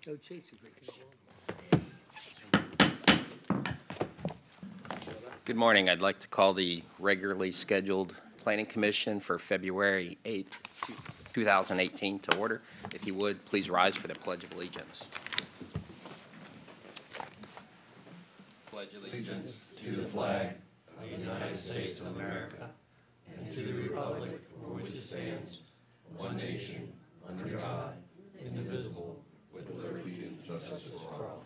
No chase agreement. Good morning. I'd like to call the regularly scheduled Planning Commission for February 8th, 2018 to order. If you would, please rise for the Pledge of Allegiance. Pledge allegiance to the flag of the United States of America and to the republic for which it stands, one nation, under God, indivisible, with liberty and justice for all.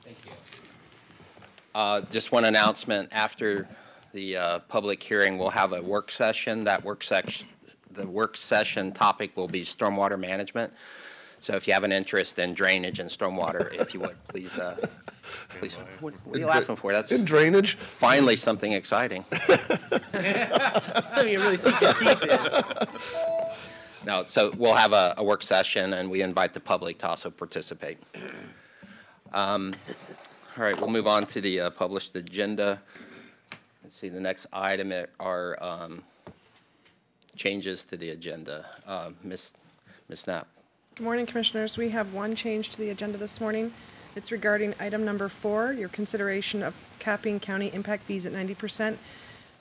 Thank you. Just one announcement. After the public hearing, we'll have a work session. The work session topic will be stormwater management. So if you have an interest in drainage and stormwater, if you would, please. What are you laughing for? That's in drainage. Finally, something exciting. So you really sink your teeth in. No, so we'll have a work session, and we invite the public to also participate. All right, we'll move on to the published agenda. Let's see, the next item are changes to the agenda. Ms. Knapp. Good morning, Commissioners. We have one change to the agenda this morning. It's regarding item number 4, your consideration of capping county impact fees at 90%.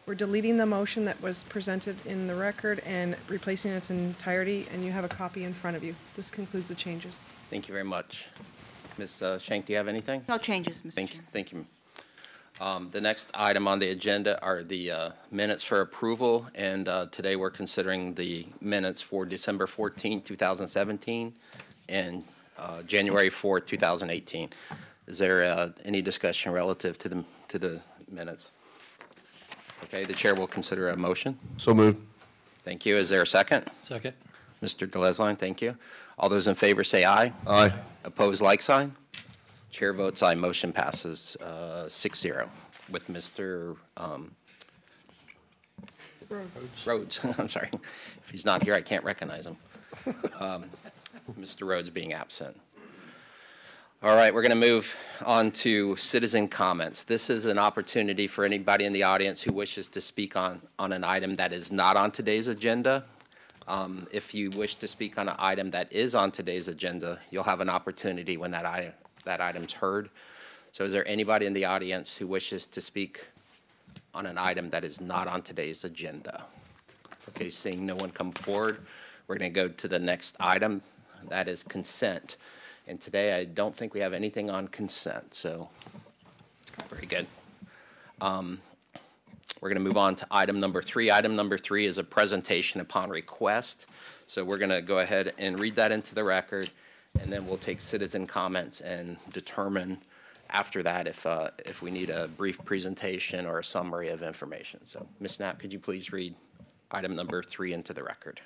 We're deleting the motion that was presented in the record and replacing its entirety, and you have a copy in front of you. This concludes the changes. Thank you very much. Ms. Schenk, do you have anything? No changes, Mr. Chair. Thank you. The next item on the agenda are the minutes for approval, and today we're considering the minutes for December 14, 2017, and January 4, 2018. Is there any discussion relative to the minutes? Okay, the chair will consider a motion. So moved. Thank you. Is there a second? Second. Mr. Delesline, thank you. All those in favor say aye. Aye. Opposed, like sign. Chair votes aye. Motion passes 6-0 with Mr. Rhodes. I'm sorry. If he's not here, I can't recognize him. Mr. Rhodes being absent. All right, we're going to move on to citizen comments. This is an opportunity for anybody in the audience who wishes to speak on an item that is not on today's agenda. If you wish to speak on an item that is on today's agenda, you'll have an opportunity when that item's heard. So is there anybody in the audience who wishes to speak on an item that is not on today's agenda? Okay, seeing no one come forward, we're going to go to the next item. That is consent. And today I don't think we have anything on consent, so very good. We're going to move on to item number 3. Item number 3 is a presentation upon request. So we're going to go ahead and read that into the record, and then we'll take citizen comments and determine after that if we need a brief presentation or a summary of information. So Ms. Knapp, could you please read item number 3 into the record?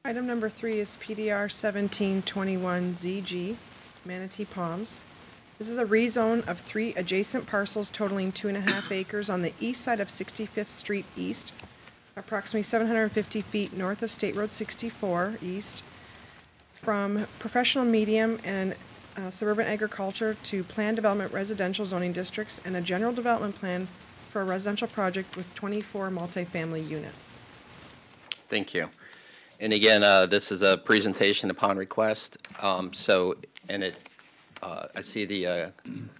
Item number 3 is PDR 1721ZG, Manatee Palms. This is a rezone of 3 adjacent parcels totaling 2.5 acres on the east side of 65th Street East, approximately 750 feet north of State Road 64 East, from professional medium and suburban agriculture to planned development residential zoning districts and a general development plan for a residential project with 24 multifamily units. Thank you. And again, this is a presentation upon request. I see the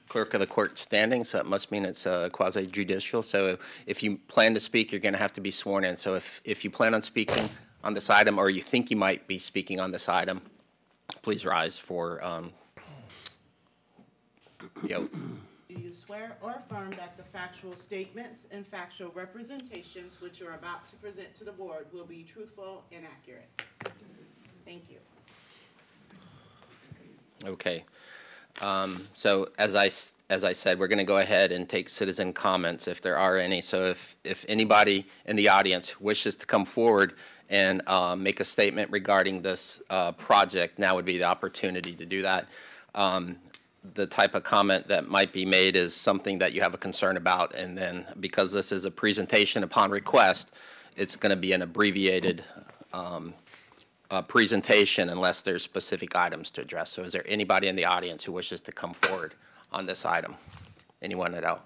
clerk of the court standing, so it must mean it's quasi-judicial. So if you plan to speak, you're going to have to be sworn in. So if you plan on speaking on this item, or you think you might be speaking on this item, please rise for the oath. Do you swear or affirm that the factual statements and factual representations which you are about to present to the board will be truthful and accurate? Thank you. Okay. So as I said, we're going to go ahead and take citizen comments if there are any. So if anybody in the audience wishes to come forward and make a statement regarding this project, now would be the opportunity to do that. The type of comment that might be made is something that you have a concern about, and then because this is a presentation upon request, it's going to be an abbreviated presentation unless there's specific items to address. So is there anybody in the audience who wishes to come forward on this item? Anyone at all?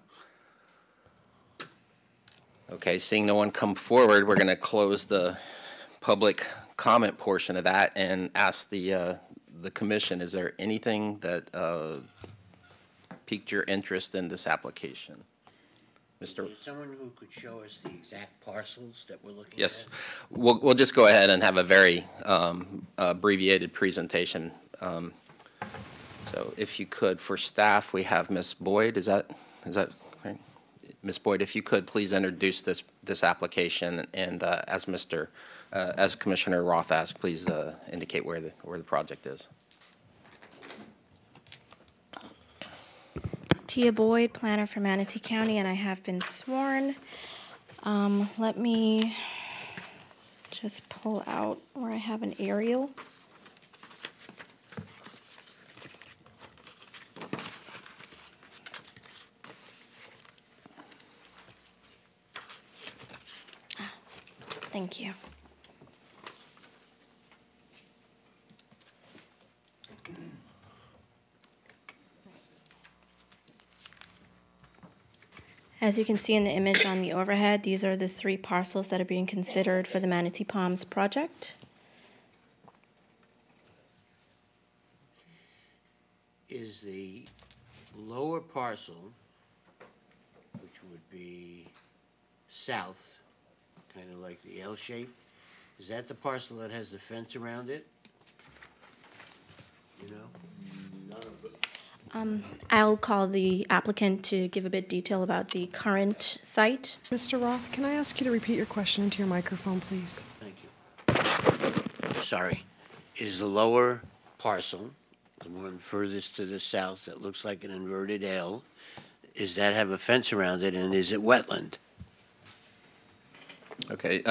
Okay, seeing no one come forward, we're going to close the public comment portion of that and ask the commission, is there anything that piqued your interest in this application? Mr. Is someone who could show us the exact parcels that we're looking at? Yes, we'll just go ahead and have a very abbreviated presentation. So if you could, for staff, we have Ms. Boyd. Is that right? Ms. Boyd, if you could please introduce this application, and as Commissioner Roth asked, please indicate where the project is. Tia Boyd, planner for Manatee County, and I have been sworn. Let me just pull out where I have an aerial. Thank you. As you can see in the image on the overhead, these are the 3 parcels that are being considered for the Manatee Palms project. Is the lower parcel, which would be south, kind of like the L shape, is that the parcel that has the fence around it? You know? I'll call the applicant to give a bit detail about the current site. Mr. Roth, can I ask you to repeat your question into your microphone, please? Thank you. Sorry. Is the lower parcel, the one furthest to the south that looks like an inverted L, does that have a fence around it, and is it wetland? Okay,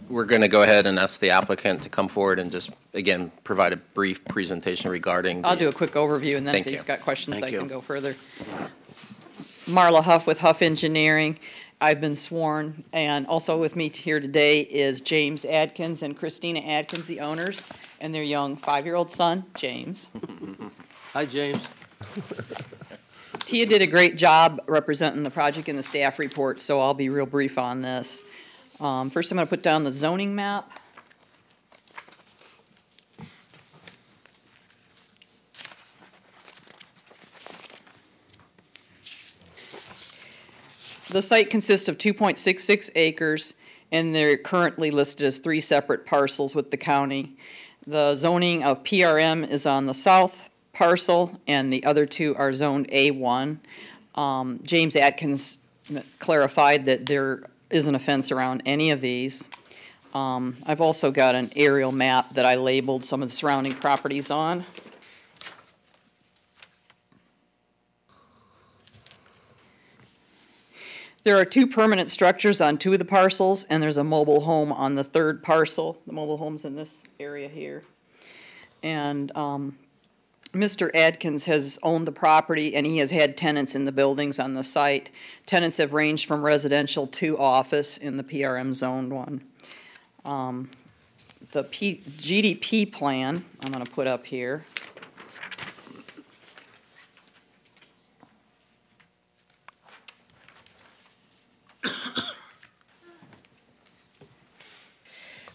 we're going to go ahead and ask the applicant to come forward and just, again, provide a brief presentation regarding. I'll do a quick overview, and then if Thank he's you. got questions, Thank I you. can go further. Marla Huff with Huff Engineering. I've been sworn, and also with me here today is James Adkins and Christina Adkins, the owners, and their young 5-year-old son, James. Hi, James. Tia did a great job representing the project in the staff report, so I'll be real brief on this. First, I'm going to put down the zoning map. The site consists of 2.66 acres, and they're currently listed as 3 separate parcels with the county. The zoning of PRM is on the south parcel, and the other 2 are zoned A1. James Atkins clarified that there isn't a fence around any of these. I've also got an aerial map that I labeled some of the surrounding properties on. There are 2 permanent structures on 2 of the parcels, and there's a mobile home on the 3rd parcel. The mobile home's in this area here. And Mr. Adkins has owned the property, and he has had tenants in the buildings on the site. Tenants have ranged from residential to office in the PRM zoned one. The GDP plan I'm going to put up here.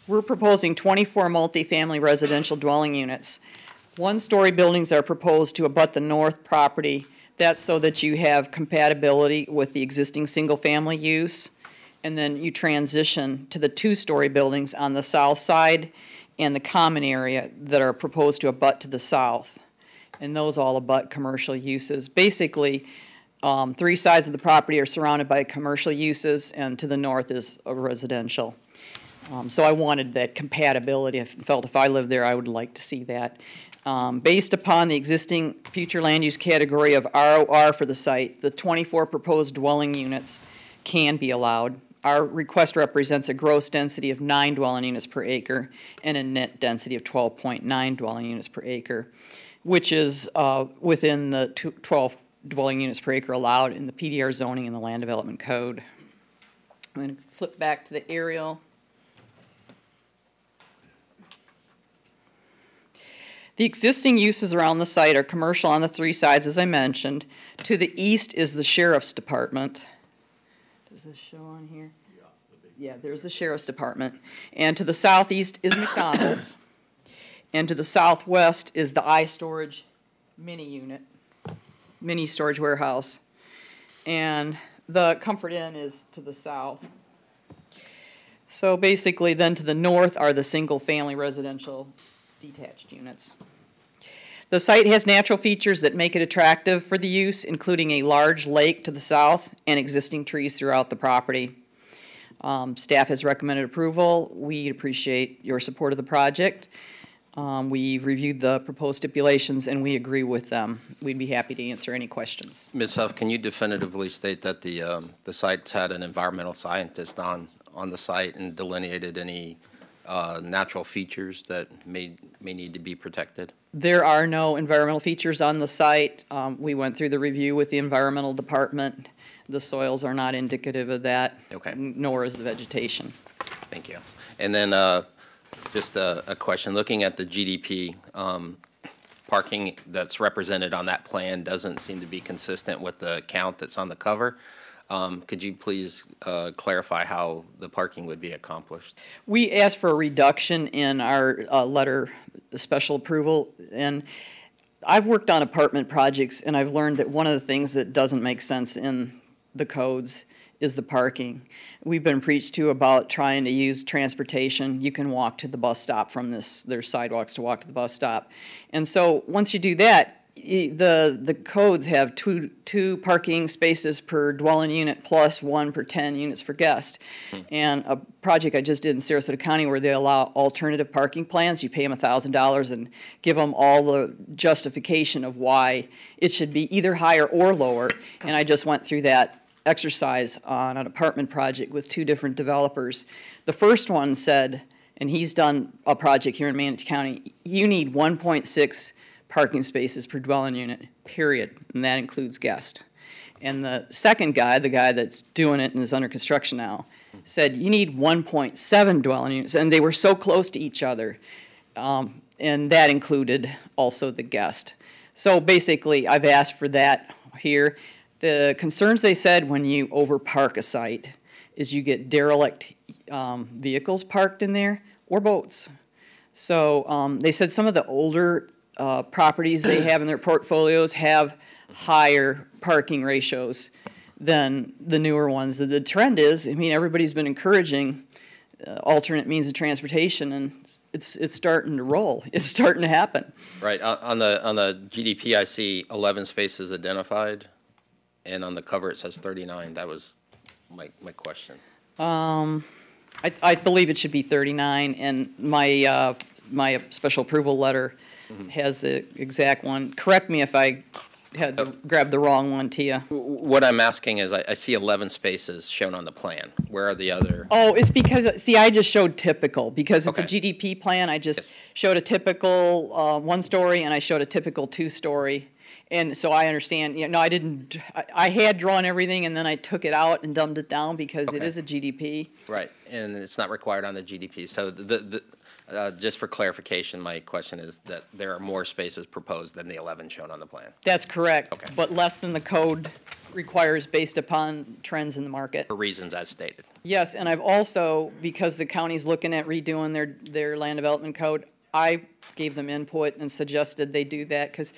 We're proposing 24 multifamily residential dwelling units. 1-story buildings are proposed to abut the north property. That's so that you have compatibility with the existing single-family use. And then you transition to the 2-story buildings on the south side and the common area that are proposed to abut to the south. And those all abut commercial uses. Basically, 3 sides of the property are surrounded by commercial uses, and to the north is a residential. So I wanted that compatibility. I felt if I lived there, I would like to see that. Based upon the existing future land use category of ROR for the site, the 24 proposed dwelling units can be allowed. Our request represents a gross density of 9 dwelling units per acre and a net density of 12.9 dwelling units per acre, which is within the 12 dwelling units per acre allowed in the PDR zoning and the Land Development Code. I'm going to flip back to the aerial. The existing uses around the site are commercial on the 3 sides, as I mentioned. To the east is the Sheriff's Department. Does this show on here? Yeah, there's the sheriff's department. And to the southeast is McDonald's. And to the southwest is the iStorage mini unit, mini storage warehouse. And the Comfort Inn is to the south. So basically then to the north are the single-family residential detached units. The site has natural features that make it attractive for the use, including a large lake to the south and existing trees throughout the property. Staff has recommended approval. We appreciate your support of the project. We've reviewed the proposed stipulations and we agree with them. We'd be happy to answer any questions. Ms. Huff, can you definitively state that the site's had an environmental scientist on the site and delineated any natural features that may need to be protected? There are no environmental features on the site. We went through the review with the environmental department. The soils are not indicative of that. Okay. Nor is the vegetation. Thank you. And then just a question. Looking at the GDP, parking that's represented on that plan doesn't seem to be consistent with the count that's on the cover. Could you please clarify how the parking would be accomplished? We asked for a reduction in our letter, special approval, and I've worked on apartment projects, and I've learned that one of the things that doesn't make sense in the codes is the parking. We've been preached to about trying to use transportation. You can walk to the bus stop from this. There's sidewalks to walk to the bus stop. And so once you do that, the codes have two parking spaces per dwelling unit plus one per 10 units for guests. And a project I just did in Sarasota County where they allow alternative parking plans, you pay them $1,000 and give them all the justification of why it should be either higher or lower. And I just went through that exercise on an apartment project with two different developers. The first one said, and he's done a project here in Manatee County, you need 1.6 parking spaces per dwelling unit, period, and that includes guest. And the second guy, the guy that's doing it and is under construction now, said you need 1.7 dwelling units, and they were so close to each other, and that included also the guest. So basically, I've asked for that here. The concerns they said when you overpark a site is you get derelict vehicles parked in there or boats. So they said some of the older properties they have in their portfolios have higher parking ratios than the newer ones. The trend is, I mean, everybody's been encouraging alternate means of transportation, and it's starting to roll. It's starting to happen. Right. On the GDP, I see 11 spaces identified, and on the cover it says 39. That was my question. I believe it should be 39, and my special approval letter has the exact one. Correct me if I had to grab the wrong one, Tia. What I'm asking is I see 11 spaces shown on the plan. Where are the other? Oh, it's because, see, I just showed typical. Because it's Okay. a GDP plan, I just showed a typical one-story and I showed a typical two-story. And so I understand, you know, I had drawn everything and then I took it out and dumbed it down because it Okay. is a GDP. Right, and it's not required on the GDP. So just for clarification, my question is that there are more spaces proposed than the 11 shown on the plan. That's correct. Okay. But less than the code requires based upon trends in the market. For reasons as stated. Yes, and I've also, because the county's looking at redoing their land development code, I gave them input and suggested they do that, because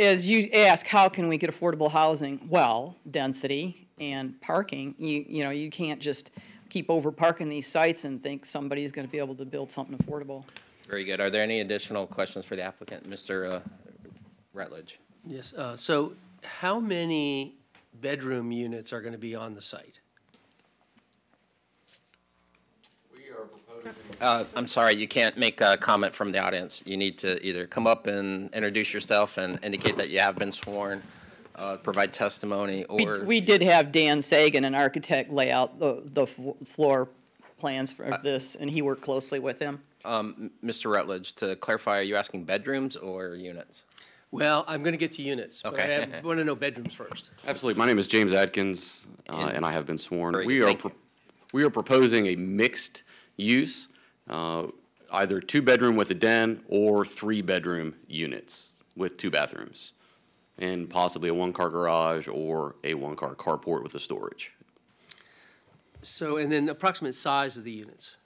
as you ask, how can we get affordable housing? Well, density and parking. You know, you can't just keep over parking these sites and think somebody's going to be able to build something affordable. Very good. Are there any additional questions for the applicant? Mr. Rutledge? Yes, so how many bedroom units are going to be on the site? I'm sorry, you can't make a comment from the audience. You need to either come up and introduce yourself and indicate that you have been sworn, provide testimony, or... We did have Dan Sagan, an architect, lay out the floor plans for this, and he worked closely with him. Mr. Rutledge, to clarify, are you asking bedrooms or units? Well, I'm going to get to units, but Okay. I want to know bedrooms first. Absolutely. My name is James Adkins, and I have been sworn. Very good. Thank you. We are proposing a mixed use, either two-bedroom with a den or three-bedroom units with two bathrooms, and possibly a one-car garage or a one-car carport with a storage. So, and then approximate size of the units?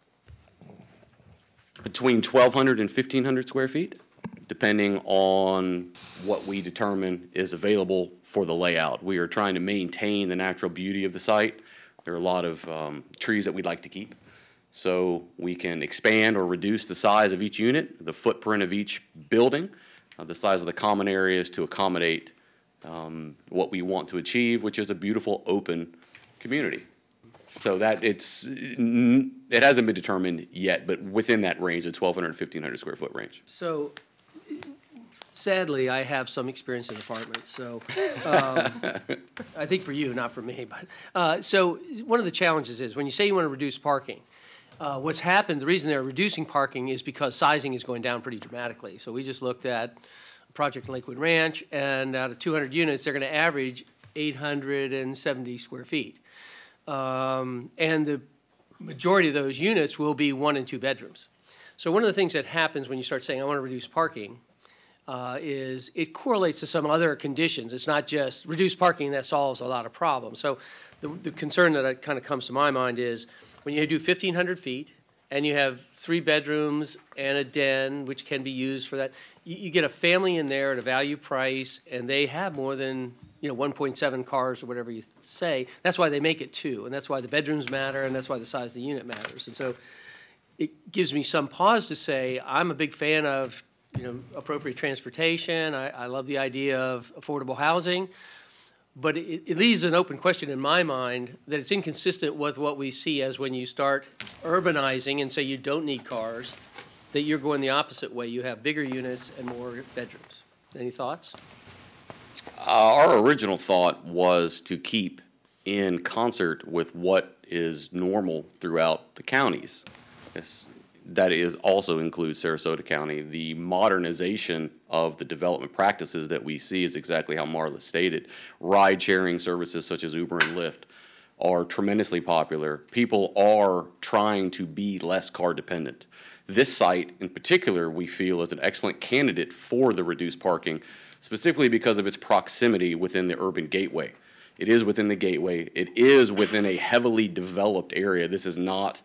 Between 1,200 and 1,500 square feet, depending on what we determine is available for the layout. We are trying to maintain the natural beauty of the site. There are a lot of trees that we'd like to keep. So we can expand or reduce the size of each unit, the footprint of each building, the size of the common areas to accommodate what we want to achieve, which is a beautiful, open community. So that it hasn't been determined yet, but within that range, the 1,200 and 1,500 square foot range. So sadly, I have some experience in apartments, so I think for you, not for me. But so one of the challenges is when you say you want to reduce parking, what's happened, the reason they're reducing parking is because sizing is going down pretty dramatically. So we just looked at a project in Lakewood Ranch, and out of 200 units, they're going to average 870 square feet. And the majority of those units will be 1 and 2 bedrooms. So one of the things that happens when you start saying, I want to reduce parking, is it correlates to some other conditions. It's not just reduce parking that solves a lot of problems. So the concern that kind of comes to my mind is when you do 1,500 feet and you have 3 bedrooms and a den, which can be used for that, you get a family in there at a value price, and they have more than 1.7 cars or whatever you say. That's why they make it 2, and that's why the bedrooms matter, and that's why the size of the unit matters. And so it gives me some pause to say I'm a big fan of appropriate transportation. I love the idea of affordable housing, but it leaves an open question in my mind that it's inconsistent with what we see as when you start urbanizing and say you don't need cars, that you're going the opposite way. You have bigger units and more bedrooms. Any thoughts? Our original thought was to keep in concert with what is normal throughout the counties. That also includes Sarasota County. The modernization of the development practices that we see is exactly how Marla stated. Ride-sharing services such as Uber and Lyft are tremendously popular. People are trying to be less car dependent. This site in particular we feel is an excellent candidate for the reduced parking, specifically because of its proximity within the urban gateway. It is within the gateway. It is within a heavily developed area. This is not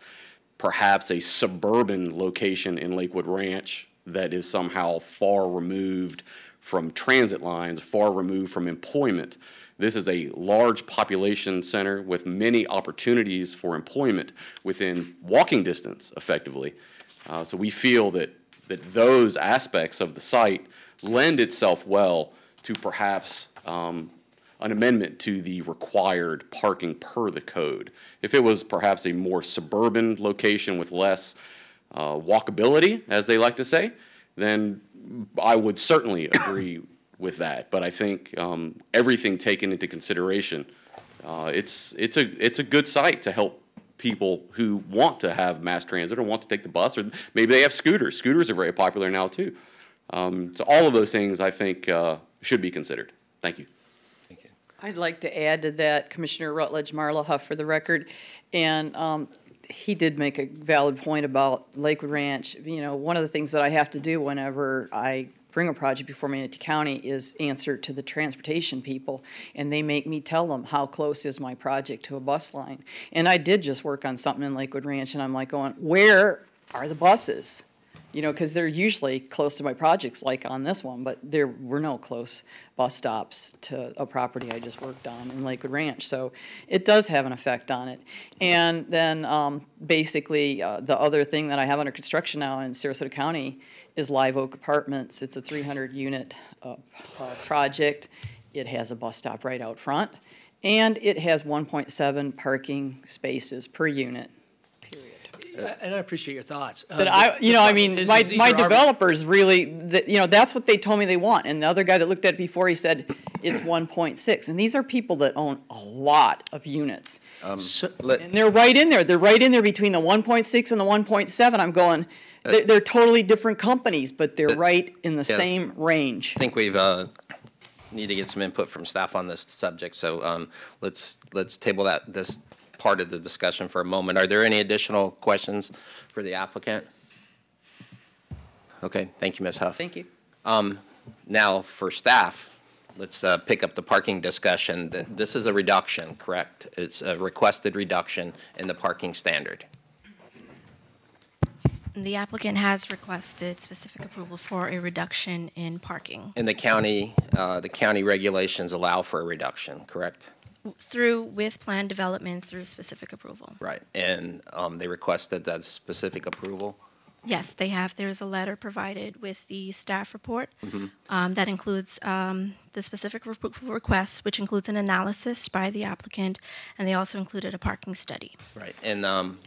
perhaps a suburban location in Lakewood Ranch that is somehow far removed from transit lines, far removed from employment. This is a large population center with many opportunities for employment within walking distance, effectively. So we feel that those aspects of the site lend itself well to perhaps an amendment to the required parking per the code. If it was perhaps a more suburban location with less walkability, as they like to say, then I would certainly agree with that. But I think everything taken into consideration, it's a good site to help people who want to have mass transit or want to take the bus, or maybe they have scooters. Scooters are very popular now too. So all of those things I think should be considered. Thank you. Thank you. I'd like to add to that, Commissioner Rutledge, Marla Huff for the record, and he did make a valid point about Lakewood Ranch. One of the things that I have to do whenever I bring a project before Manatee County is answer to the transportation people, and they make me tell them how close is my project to a bus line. And I did just work on something in Lakewood Ranch, and I'm like going, where are the buses? Because they're usually close to my projects, like on this one, but there were no close bus stops to a property I just worked on in Lakewood Ranch. So it does have an effect on it. And then basically the other thing that I have under construction now in Sarasota County is Live Oak Apartments. It's a 300-unit project. It has a bus stop right out front, and it has 1.7 parking spaces per unit. And I appreciate your thoughts. But my developers really, that's what they told me they want. And the other guy that looked at it before, he said it's 1.6. And these are people that own a lot of units. And they're right in there. They're right in there between the 1.6 and the 1.7. I'm going, they're totally different companies, but they're right in the same range. I think we've need to get some input from staff on this subject. So let's table this part of the discussion for a moment. Are there any additional questions for the applicant? Okay, thank you, Ms. Huff. Thank you. Now for staff, let's pick up the parking discussion. This is a reduction, correct? It's a requested reduction in the parking standard. The applicant has requested specific approval for a reduction in parking In the county regulations allow for a reduction, correct? with plan development through specific approval. Right. And they requested that specific approval? Yes, they have. There's a letter provided with the staff report that includes the specific requests, which includes an analysis by the applicant, and they also included a parking study. Right. And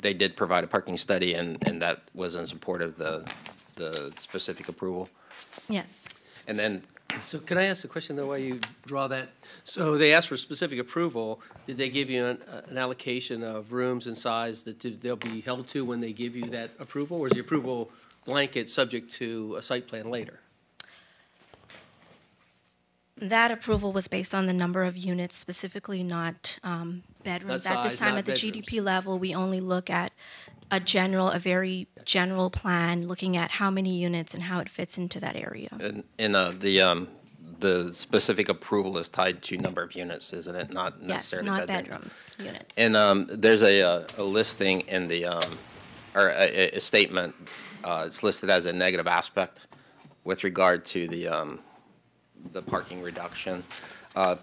they did provide a parking study, and that was in support of the specific approval? Yes. And then, So can I ask a question, though, while you draw that? So they asked for specific approval. Did they give you an allocation of rooms and size that they'll be held to when they give you that approval? Or is the approval blanket subject to a site plan later? That approval was based on the number of units, specifically not bedrooms. Not At this size, time, not at the bedrooms. GDP level, we only look at a very general plan, looking at how many units and how it fits into that area. the specific approval is tied to number of units, isn't it? Not Yes, necessarily not bedrooms. bedrooms, units. And there's a listing in the, or a statement, it's listed as a negative aspect with regard to the parking reduction.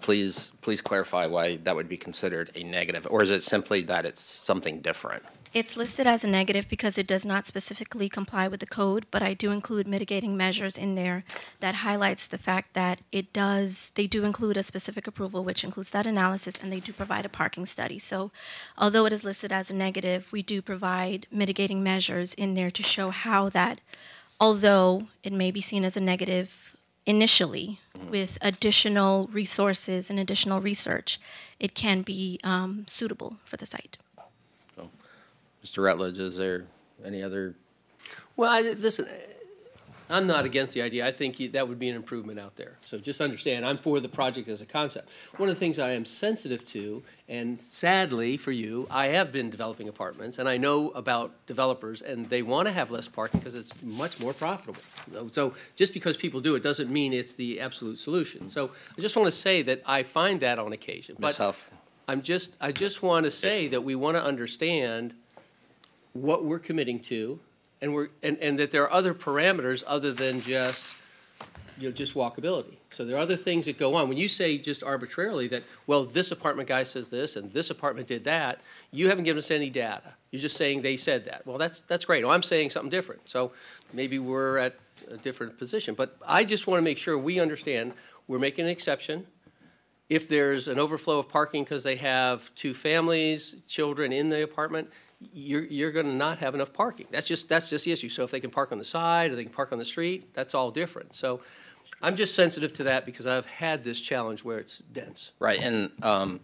Please clarify why that would be considered a negative, or is it simply that it's something different? It's listed as a negative because it does not specifically comply with the code, but I do include mitigating measures in there that highlights the fact that they do include a specific approval, which includes that analysis, and they do provide a parking study. So although it is listed as a negative, we do provide mitigating measures in there to show how that, although it may be seen as a negative initially, with additional resources and additional research, it can be suitable for the site. Mr. Rutledge, is there any other? Well, listen, I'm not against the idea. I think that would be an improvement out there. So just understand, I'm for the project as a concept. One of the things I am sensitive to, and sadly for you, I have been developing apartments, and I know about developers, and they want to have less parking because it's much more profitable. So just because people do it doesn't mean it's the absolute solution. So I just want to say that I find that on occasion. Ms. Huff? I just want to say that we want to understand what we're committing to, and that there are other parameters other than just walkability. So there are other things that go on. When you say just arbitrarily that, well, this apartment guy says this and this apartment did that, you haven't given us any data. You're just saying they said that. Well, that's great. Well, I'm saying something different. So maybe we're at a different position. But I just want to make sure we understand we're making an exception. If there's an overflow of parking because they have two families, children in the apartment, you're going to not have enough parking. That's just the issue. So if they can park on the side or they can park on the street, that's all different. So I'm just sensitive to that because I've had this challenge where it's dense. Right, and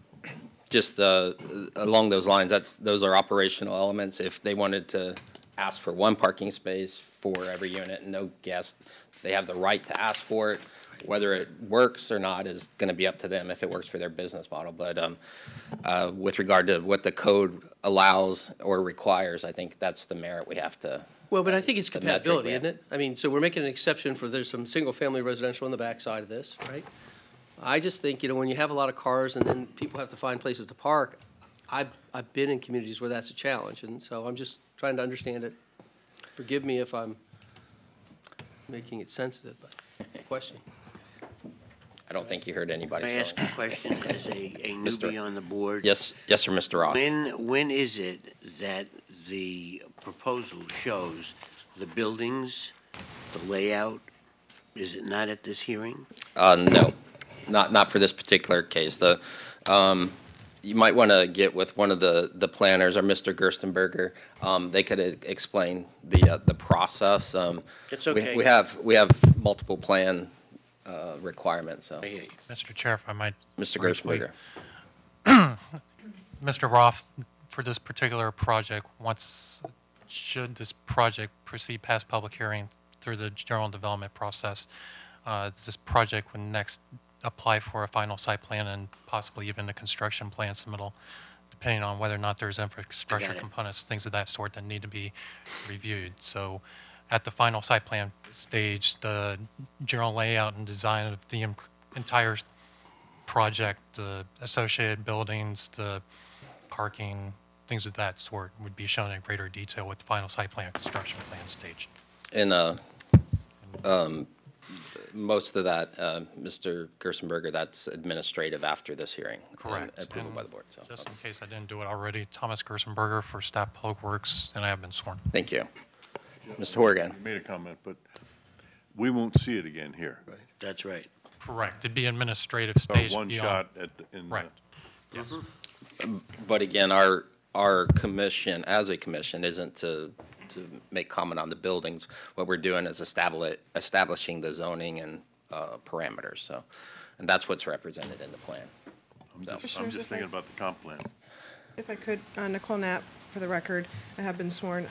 just along those lines, those are operational elements. If they wanted to ask for one parking space for every unit and no guest, they have the right to ask for it. Whether it works or not is going to be up to them if it works for their business model. But with regard to what the code allows or requires, I think that's the merit we have to. Well, but I think it's the metric compatibility, we have. isn't it? I mean, so we're making an exception for there's some single-family residential on the backside of this, right? I just think, when you have a lot of cars and then people have to find places to park, I've been in communities where that's a challenge, and so I'm just trying to understand it. Forgive me if I'm making it sensitive, but question. I don't think you heard anybody. Can I ask a question as a newbie on the board? Yes, sir, Mr. Roth. When is it that the proposal shows the buildings, the layout? Is it not at this hearing? No, not for this particular case. You might want to get with one of the planners or Mr. Gerstenberger. They could explain the process. It's okay. We have multiple plan requirements. So, Mr. Chair, if I might. Mr. briefly. Gerstenberger. Mr. Roth, for this particular project, should this project proceed past public hearing through the general development process, this project would next apply for a final site plan and possibly even a construction plan submittal, depending on whether or not there's infrastructure components, things of that sort that need to be reviewed. So at the final site plan stage, the general layout and design of the entire project, the associated buildings, the parking, things of that sort would be shown in greater detail with the final site plan construction plan stage. And most of that, Mr. Gerstenberger, that's administrative after this hearing. Correct. Approval And by the board. So. just in case I didn't do it already, Thomas Gerstenberger for Staff Public Works, and I have been sworn. Thank you. Mr. Horgan. You made a comment, but we won't see it again here. That's right. Correct. It'd be administrative stage One beyond. shot in Right. Yes. But again, our commission, as a commission, isn't to make comment on the buildings. What we're doing is establishing the zoning and parameters. So, and that's what's represented in the plan. I'm Commissioners, just if I- thinking about the comp plan. If I could, Nicole Knapp, for the record, I have been sworn.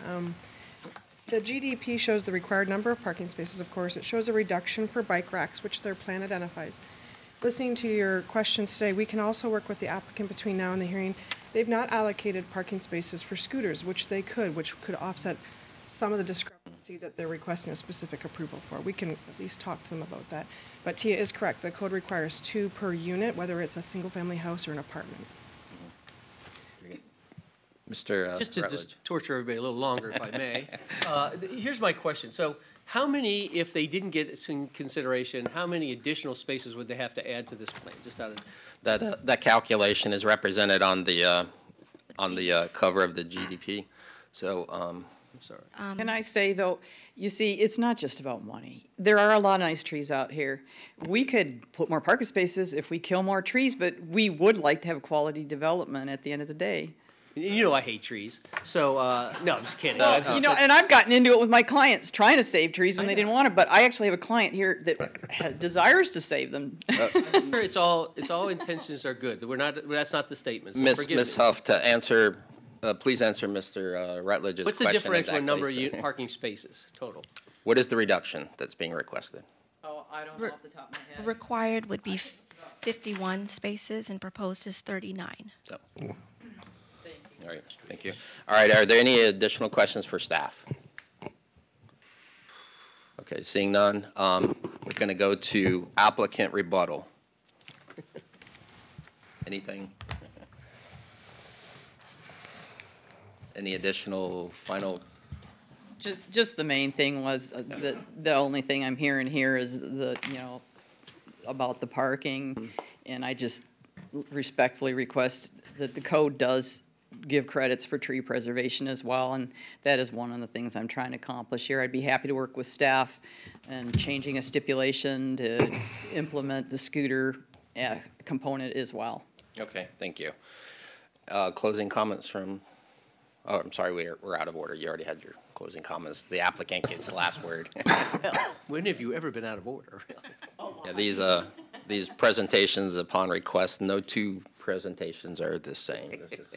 The GDP shows the required number of parking spaces, of course. It shows a reduction for bike racks, which their plan identifies. Listening to your questions today, we can also work with the applicant between now and the hearing. They've not allocated parking spaces for scooters, which they could, which could offset some of the discrepancy that they're requesting a specific approval for. We can at least talk to them about that. But Tia is correct. The code requires 2 per unit, whether it's a single-family house or an apartment. Mr. Just to Rutledge. torture everybody a little longer, if I may. Here's my question. So how many, if they didn't get some consideration, how many additional spaces would they have to add to this plan? Just out of, That calculation is represented on the cover of the GDP. So, I'm sorry. Can I say, though, you see, it's not just about money. There are a lot of nice trees out here. We could put more parking spaces if we kill more trees, but we would like to have quality development at the end of the day. You know I hate trees. So, no, I'm just kidding. You know, and I've gotten into it with my clients, trying to save trees when they didn't want it, but I actually have a client here that desires to save them. It's all intentions are good. That's not the statement. So forgive Ms. me. Huff, to answer, please answer Mr. Rutledge's What's the question differential in number exactly. of parking spaces total? What is the reduction that's being requested? Oh, I don't know off the top of my head. Required would be 51 spaces and proposed is 39. So. All right, thank you. All right, are there any additional questions for staff? Okay, seeing none, we're going to go to applicant rebuttal. Anything? Any additional final? Just the main thing was, the only thing I'm hearing here is about the parking, and I just respectfully request that the code does give credits for tree preservation as well, and that is one of the things I'm trying to accomplish here. I'd be happy to work with staff and changing a stipulation to implement the scooter component as well. Okay, thank you. Closing comments from, oh, I'm sorry, we're out of order. You already had your closing comments. The applicant gets the last word. When have you ever been out of order? Yeah, these presentations upon request, no two presentations are the same. This is,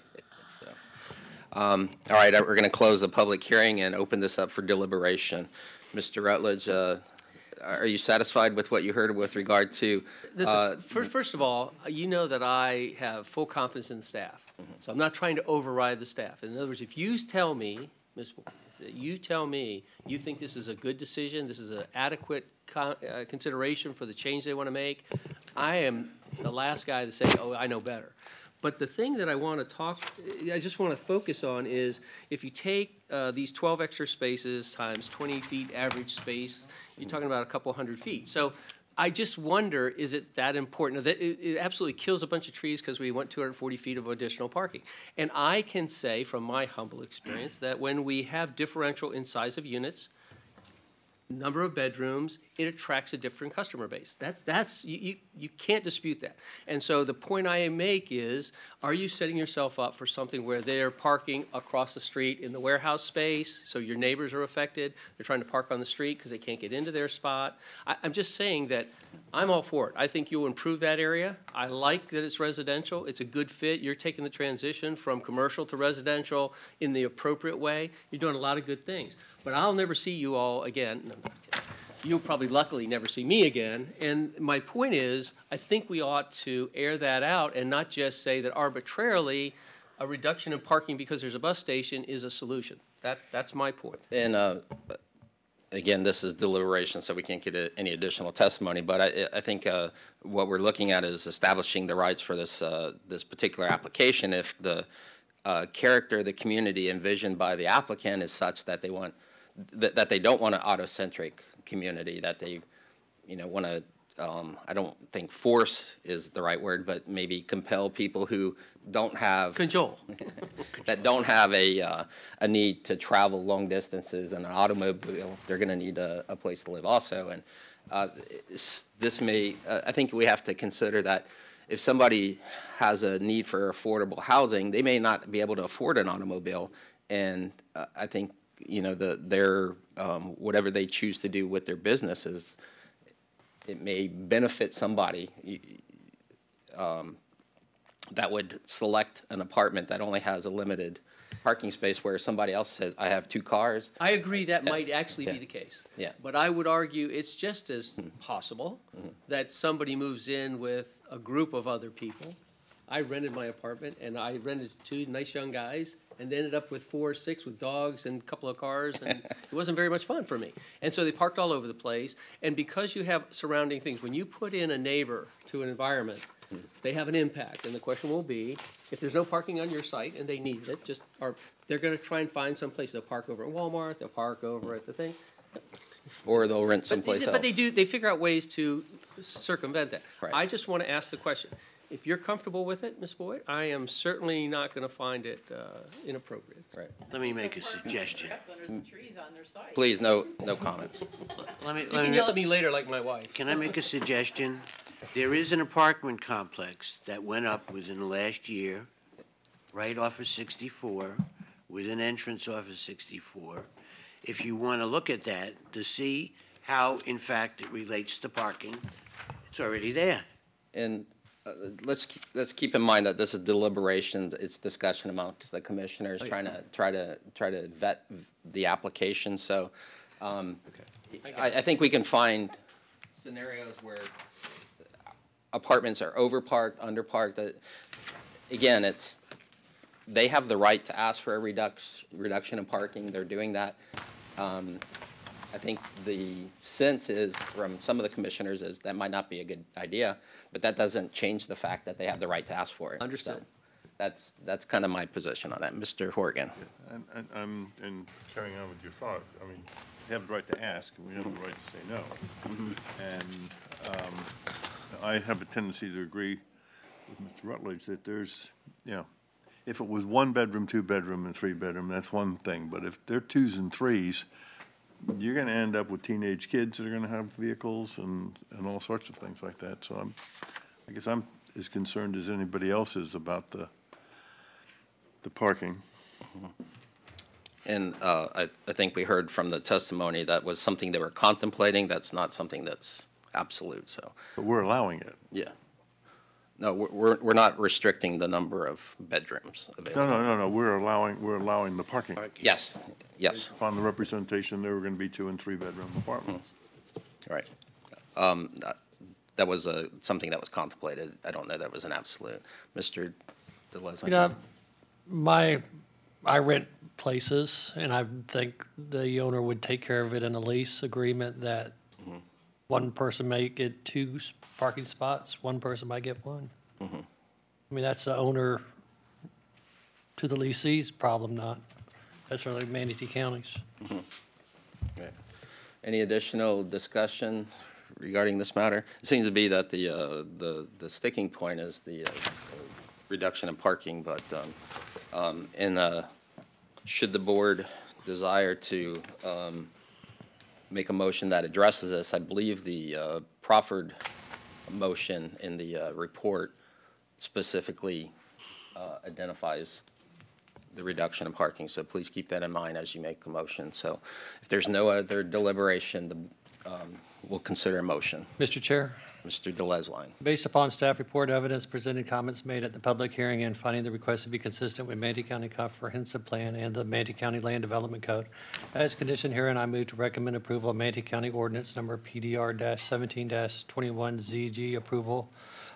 all right, we're going to close the public hearing and open this up for deliberation. Mr. Rutledge, are you satisfied with what you heard with regard to? First of all, you know that I have full confidence in the staff. So I'm not trying to override the staff. In other words, if you tell me, Ms. Moore, you tell me you think this is a good decision, this is an adequate consideration for the change they want to make, I am the last guy to say, oh, I know better. But the thing that I just want to focus on is if you take these 12 extra spaces times 20 feet average space, you're talking about a couple hundred feet. So I just wonder, is it that important? It absolutely kills a bunch of trees because we want 240 feet of additional parking. And I can say from my humble experience that when we have differential in size of units, number of bedrooms, it attracts a different customer base. That's you can't dispute that. And so the point I make is, are you setting yourself up for something where they're parking across the street in the warehouse space, so your neighbors are affected, they're trying to park on the street because they can't get into their spot? I'm just saying that I'm all for it. I think you'll improve that area. I like that it's residential. It's a good fit. You're taking the transition from commercial to residential in the appropriate way. You're doing a lot of good things. But I'll never see you all again. No, you'll probably luckily never see me again. And my point is, I think we ought to air that out and not just say that arbitrarily a reduction in parking because there's a bus station is a solution. That's my point. And again, this is deliberation, so we can't get any additional testimony, but I think what we're looking at is establishing the rights for this, this particular application if the character of the community envisioned by the applicant is such that they want, that they don't want an auto-centric community, that they, you know, want to, I don't think force is the right word, but maybe compel people who don't have Cajole. that don't have a need to travel long distances in an automobile. They're going to need a place to live also. And this may, I think we have to consider that if somebody has a need for affordable housing, they may not be able to afford an automobile. And I think, you know, their whatever they choose to do with their businesses, it may benefit somebody that would select an apartment that only has a limited parking space where somebody else says, I have 2 cars. I agree that might actually be the case. Yeah. But I would argue it's just as possible that somebody moves in with a group of other people. I rented my apartment, and I rented to 2 nice young guys, and ended up with 4 or 6 with dogs and a couple of cars, and it wasn't very much fun for me. And so they parked all over the place, and because you have surrounding things, when you put in a neighbor to an environment, they have an impact, and the question will be, if there's no parking on your site and they need it, they're gonna try and find some place. They'll park over at Walmart, they'll park over at the thing. Or they'll rent someplace else. But they figure out ways to circumvent that. Right. I just want to ask the question. If you're comfortable with it, Ms. Boyd, I am certainly not going to find it inappropriate. Right. Let me make a suggestion. Please, no comments. You can yell at me later like my wife. Can I make a suggestion? There is an apartment complex that went up within the last year, right off of 64, with an entrance off of 64. If you want to look at that to see how, in fact, it relates to parking, it's already there. And let's keep in mind that this is deliberation. It's discussion amongst the commissioners, trying to vet the application. So, I think we can find scenarios where apartments are overparked, underparked. Again, they have the right to ask for a reduction in parking. They're doing that. I think the sense is from some of the commissioners is that might not be a good idea, but that doesn't change the fact that they have the right to ask for it. Understood. So that's kind of my position on that. Mr. Horgan. And carrying on with your thought, I mean, we have the right to ask, and we have the right to say no. And I have a tendency to agree with Mr. Rutledge that there's, you know, if it was 1 bedroom, 2 bedroom, and 3 bedroom, that's one thing. But if they're 2s and 3s, you're going to end up with teenage kids that are going to have vehicles and all sorts of things like that. So I guess I'm as concerned as anybody else is about the parking. And I think we heard from the testimony that was something they were contemplating. That's not something that's absolute. So. But we're allowing it. Yeah. No, we're not restricting the number of bedrooms available. No. We're allowing the parking. Yes. Upon the representation, there were going to be 2 and 3 bedroom apartments. Right. That was something that was contemplated. I don't know that was an absolute. Mr. DeLeslie. You know, I rent places, and I think the owner would take care of it in a lease agreement that one person may get 2 parking spots, one person might get 1. I mean, that's the owner to the lessee's problem, not necessarily Manatee County's. Right. Any additional discussion regarding this matter? It seems to be that the sticking point is the reduction in parking, but should the board desire to make a motion that addresses this, I believe the proffered motion in the report specifically identifies the reduction in parking. So please keep that in mind as you make a motion. So if there's no other deliberation, we'll consider a motion. Mr. Chair? Mr. DeLeslie. Based upon staff report, evidence presented, comments made at the public hearing, and finding the request to be consistent with Manatee County Comprehensive Plan and the Manatee County Land Development Code. As conditioned herein, I move to recommend approval of Manatee County Ordinance Number PDR-17-21ZG, approval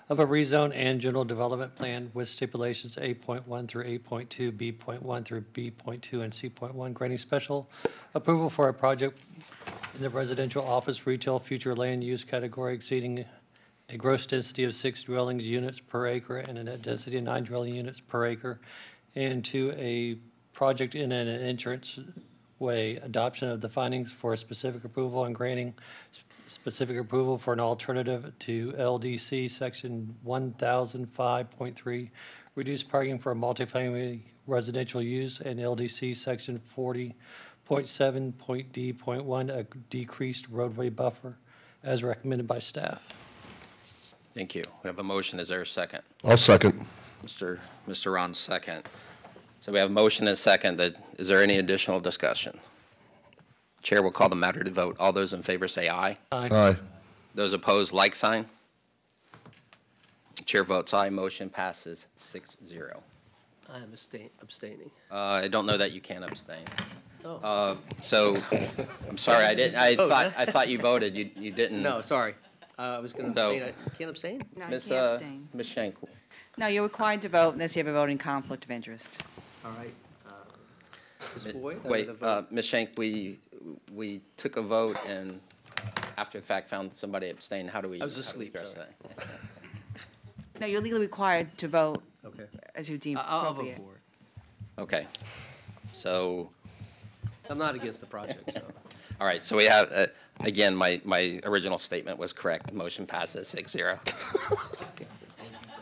of a rezone and general development plan with stipulations 8.1 through 8.2, B.1 through B.2, and C.1, granting special approval for a project in the residential office retail future land use category exceeding a gross density of 6 dwellings units per acre and a net density of 9 dwelling units per acre, and to a project in an entrance way, adoption of the findings for specific approval and granting specific approval for an alternative to LDC Section 1005.3, reduced parking for multifamily residential use, and LDC Section 40.7.D.1, a decreased roadway buffer, as recommended by staff. Thank you. We have a motion. Is there a second? I'll second. Mr. Ron's second. So we have a motion and a second. Is there any additional discussion? Chair will call the matter to vote. All those in favor say aye. Aye. Aye. Those opposed, like sign. Chair votes aye. Motion passes 6-0. I'm abstaining. I don't know that you can abstain. Oh. So, I'm sorry, I didn't, I Vote, thought, huh? I thought you voted, you didn't. No, sorry. I was going to So- abstain. I can't abstain? No, you Ms. can't abstain. Ms. Schenk, No, you're required to vote unless you have a voting conflict of interest. All right. Ms. Boyd? I wait, read the vote. Ms. Schenk, we took a vote and after the fact found somebody abstained. How do we? I was how do we asleep, address sorry. that? No, you're legally required to vote Okay. as you deem I'll vote appropriate. for it. Okay, so, I'm not against the project, so. all right, so we have, again, my original statement was correct. The motion passes 6-0.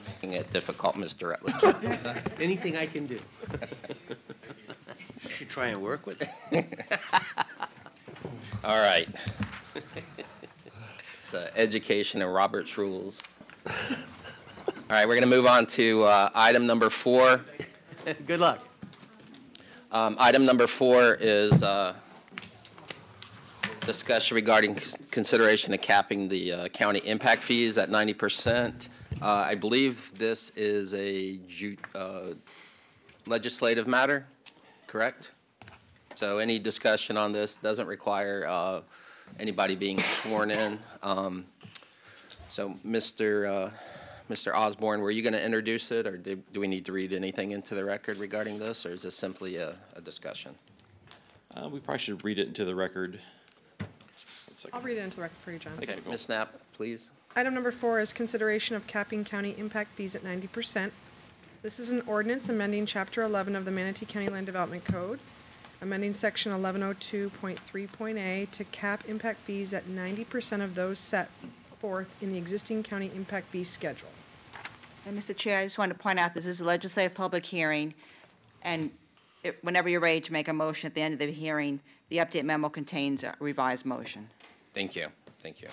Making it difficult, Mr. Rutledge. Anything I can do. You should try and work with it. All right. It's education and Robert's rules. All right, we're going to move on to item number 4. Good luck. Item number 4 is discussion regarding consideration of capping the county impact fees at 90%. I believe this is a legislative matter, correct? So any discussion on this doesn't require anybody being sworn in. So Mr. Osborne, were you going to introduce it, or do we need to read anything into the record regarding this, or is this simply a discussion? We probably should read it into the record. I'll read it into the record for you, John. Okay, Ms. Knapp, please. Item number 4 is consideration of capping county impact fees at 90%. This is an ordinance amending Chapter 11 of the Manatee County Land Development Code, amending Section 1102.3.A to cap impact fees at 90% of those set forth in the existing county impact fee schedule. And Mr. Chair, I just want to point out this is a legislative public hearing, and whenever you're ready to make a motion at the end of the hearing, the update memo contains a revised motion. Thank you. Thank you.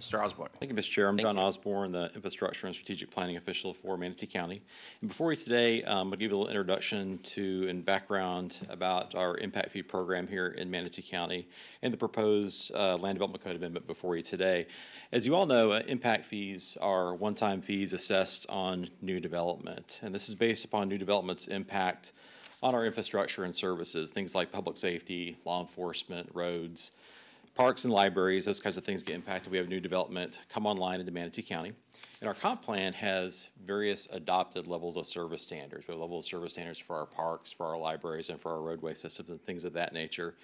Mr. Osborne. Thank you, Mr. Chair. I'm Thank John you. Osborne, the Infrastructure and Strategic Planning Official for Manatee County. And before you today, I'll give you a little introduction to and background about our impact fee program here in Manatee County and the proposed Land Development Code amendment before you today. As you all know, impact fees are one-time fees assessed on new development. And this is based upon new development's impact on our infrastructure and services, things like public safety, law enforcement, roads, parks and libraries, those kinds of things get impacted. We have new development come online into Manatee County. And our comp plan has various adopted levels of service standards. We have levels of service standards for our parks, for our libraries, and for our roadway systems and things of that nature.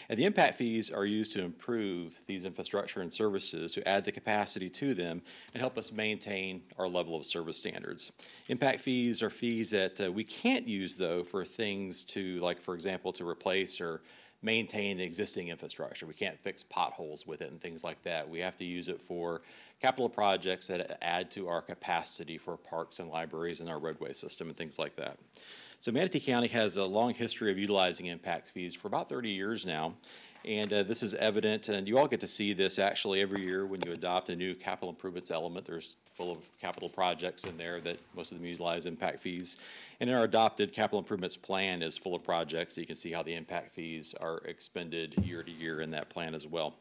And the impact fees are used to improve these infrastructure and services, to add the capacity to them, and help us maintain our level of service standards. Impact fees are fees that we can't use, though, for things to, like, for example, to replace or maintain existing infrastructure. We can't fix potholes with it and things like that. We have to use it for capital projects that add to our capacity for parks and libraries and our roadway system and things like that. So Manatee County has a long history of utilizing impact fees for about 30 years now. And this is evident, and you all get to see this actually every year when you adopt a new capital improvements element. There's full of capital projects in there that most of them utilize impact fees. And our adopted capital improvements plan is full of projects, so you can see how the impact fees are expended year to year in that plan as well.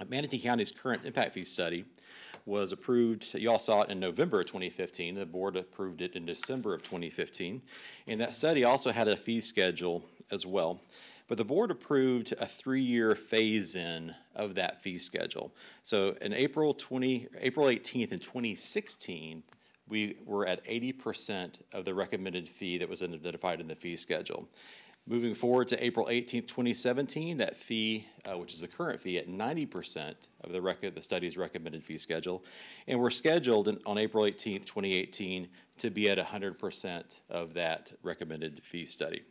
Manatee County's current impact fee study was approved, you all saw it in November of 2015. The board approved it in December of 2015. And that study also had a fee schedule as well. But the board approved a 3-year phase-in of that fee schedule. So in April 18th in 2016, we were at 80% of the recommended fee that was identified in the fee schedule. Moving forward to April 18th, 2017, that fee, which is the current fee, at 90% of the study's recommended fee schedule. And we're scheduled on April 18th, 2018, to be at 100% of that recommended fee study.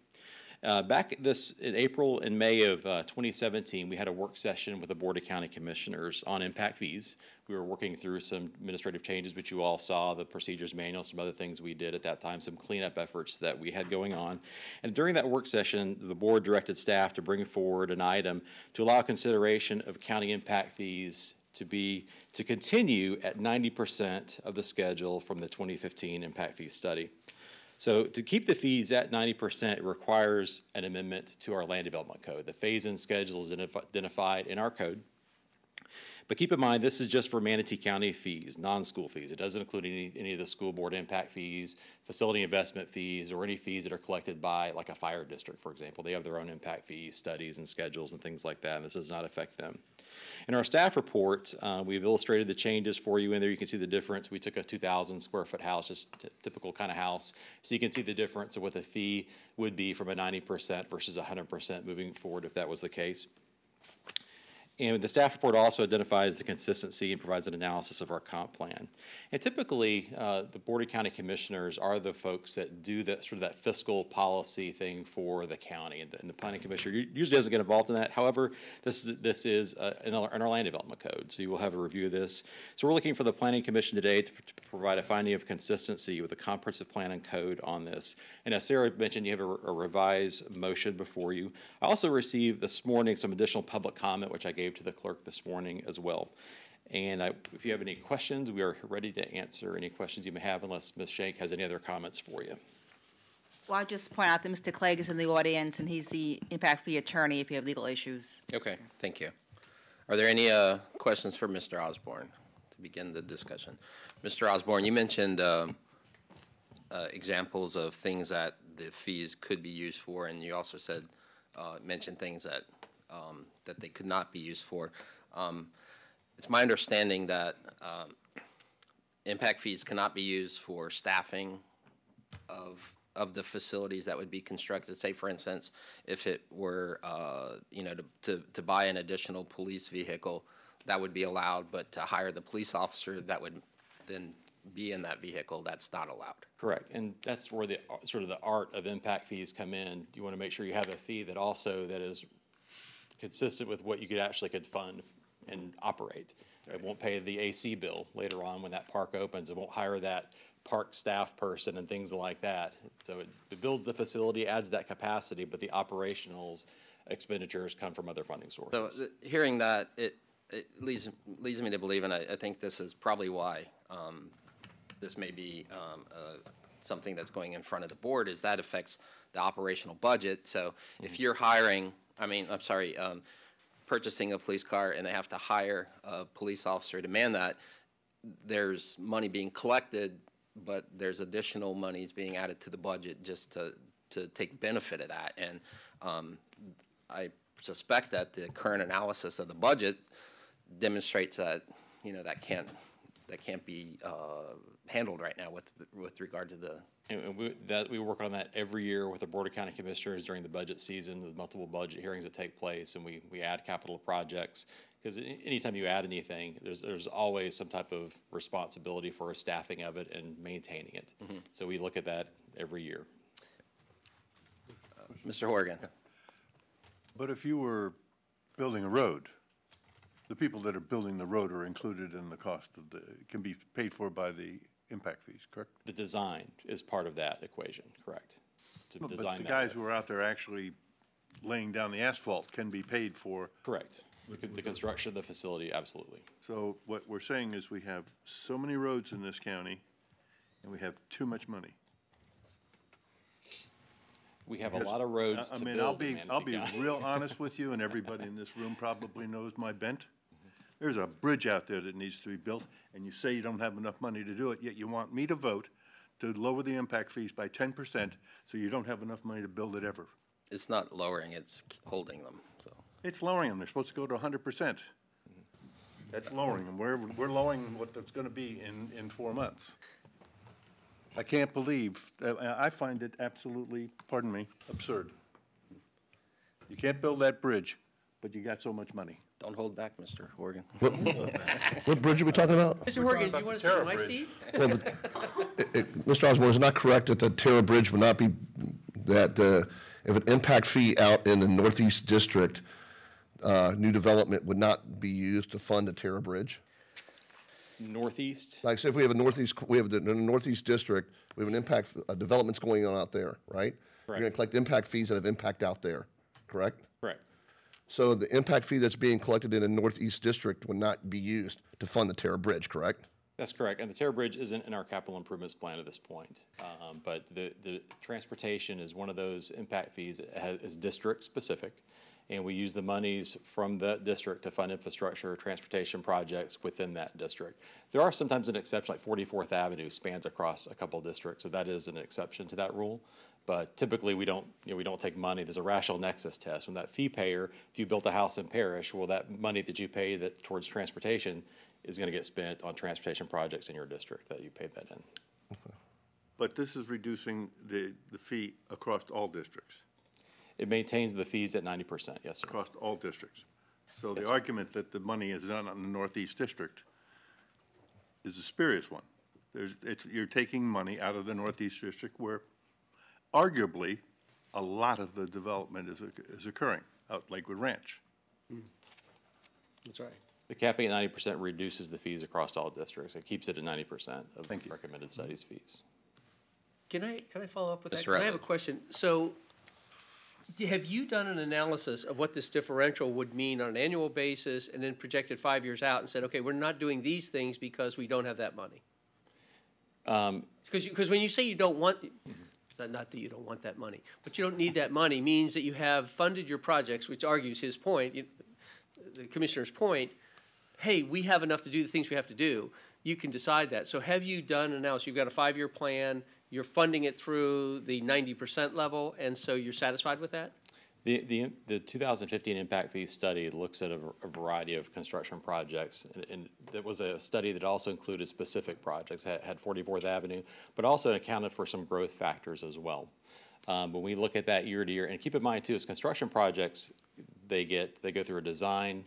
Back in April and May of 2017, we had a work session with the Board of County Commissioners on impact fees. We were working through some administrative changes, which you all saw, the procedures manual, some other things we did at that time, some cleanup efforts that we had going on. And during that work session, the board directed staff to bring forward an item to allow consideration of county impact fees to continue at 90% of the schedule from the 2015 impact fee study. So to keep the fees at 90%, it requires an amendment to our land development code. The phase-in schedule is identified in our code. But keep in mind, this is just for Manatee County fees, non-school fees. It doesn't include any of the school board impact fees, facility investment fees, or any fees that are collected by, like, a fire district, for example. They have their own impact fees, studies, and schedules, and things like that, and this does not affect them. In our staff report, we've illustrated the changes for you in there. You can see the difference. We took a 2,000 square foot house, just a typical kind of house. So you can see the difference of what the fee would be from a 90% versus 100% moving forward if that was the case. And the staff report also identifies the consistency and provides an analysis of our comp plan. And typically, the Board of County Commissioners are the folks that do that sort of that fiscal policy thing for the county. And the Planning Commissioner usually doesn't get involved in that. However, this is in our land development code, so you will have a review of this. So we're looking for the Planning Commission today to provide a finding of consistency with the comprehensive plan and code on this. And as Sarah mentioned, you have a revised motion before you. I also received this morning some additional public comment, which I gave to the clerk this morning as well. And if you have any questions, we are ready to answer any questions you may have, unless Ms. Shank has any other comments for you. Well, I'll just point out that Mr. Clegg is in the audience, and he's the impact fee attorney if you have legal issues. Okay, thank you. Are there any questions for Mr. Osborne to begin the discussion? Mr. Osborne, you mentioned examples of things that the fees could be used for, and you also said mentioned things that that they could not be used for. It's my understanding that impact fees cannot be used for staffing of the facilities that would be constructed. Say, for instance, if it were, to buy an additional police vehicle, that would be allowed, but to hire the police officer that would then be in that vehicle, that's not allowed. Correct, and that's where the sort of the art of impact fees come in. You want to make sure you have a fee that is consistent with what you could fund and operate. It won't pay the AC bill later on when that park opens. It won't hire that park staff person and things like that. So it builds the facility, adds that capacity, but the operational expenditures come from other funding sources. So hearing that, it leads me to believe, and I think this is probably why this may be something that's going in front of the board, is that affects the operational budget. So if you're purchasing a police car and they have to hire a police officer to man that, there's money being collected, but there's additional monies being added to the budget just to take benefit of that. And I suspect that the current analysis of the budget demonstrates that that can't be handled right now with regard to the. And we work on that every year with the Board of County Commissioners during the budget season, the multiple budget hearings that take place, and we add capital projects. Because anytime you add anything, there's always some type of responsibility for staffing of it and maintaining it. Mm-hmm. So we look at that every year. Mr. Horgan. But if you were building a road, the people that are building the road are included in the cost of can be paid for by the impact fees, correct? The design is part of that equation, correct? But the guys who are out there actually laying down the asphalt can be paid for. Correct. The construction of the facility, absolutely. So what we're saying is we have so many roads in this county, and we have too much money. We have a lot of roads to build. I'll be real honest with you, and everybody in this room probably knows my bent. There's a bridge out there that needs to be built, and you say you don't have enough money to do it, yet you want me to vote to lower the impact fees by 10%, so you don't have enough money to build it ever. It's not lowering, it's holding them. So. It's lowering them. They're supposed to go to 100%. That's lowering them. We're lowering what that's going to be in 4 months. I can't believe, I find it absolutely, pardon me, absurd. You can't build that bridge, but you got so much money. Don't hold back, Mr. Horgan. What bridge are we talking about? Mr. Horgan, do you want to sit in my seat? Well, Mr. Osborne, is it not correct that the Terra Bridge would not be, that if an impact fee out in the Northeast District, new development would not be used to fund the Terra Bridge? Northeast? Like, say if we have a in the Northeast District, we have an impact, development's going on out there, right? You're Correct. gonna collect impact fees that have impact out there, correct? Correct. So the impact fee that's being collected in the Northeast District would not be used to fund the Terra Bridge, correct? That's correct. And the Terra Bridge isn't in our capital improvements plan at this point. But the transportation is one of those impact fees that is district-specific. And we use the monies from the district to fund infrastructure, transportation projects within that district. There are sometimes an exception, like 44th Avenue spans across a couple of districts, so that is an exception to that rule. But typically, we don't take money. There's a rational nexus test. From that fee payer, if you built a house in Parish, well, that money that you pay towards transportation is going to get spent on transportation projects in your district that you paid that in. But this is reducing the fee across all districts. It maintains the fees at 90%, yes, sir. Across all districts. So the Yes, sir. argument that the money is not on the Northeast District is a spurious one. You're taking money out of the Northeast District where arguably a lot of the development is occurring, out Lakewood Ranch. That's right. The capping at 90% reduces the fees across all districts. It keeps it at 90% of recommended studies fees. Can I follow up with that? Mr. 'Cause I have a Ratliff. question. So have you done an analysis of what this differential would mean on an annual basis and then projected 5 years out and said, okay, we're not doing these things because we don't have that money? Because when you say you don't want, it's not that you don't want that money, but you don't need that money means that you have funded your projects, which argues his point, the commissioner's point, hey, we have enough to do the things we have to do. You can decide that. So have you done an analysis? You've got a 5-year plan, you're funding it through the 90% level, and so you're satisfied with that? The 2015 impact fee study looks at a variety of construction projects, and there was a study that also included specific projects, had 44th Avenue, but also accounted for some growth factors as well. When we look at that year to year, and keep in mind too, as construction projects, they go through a design,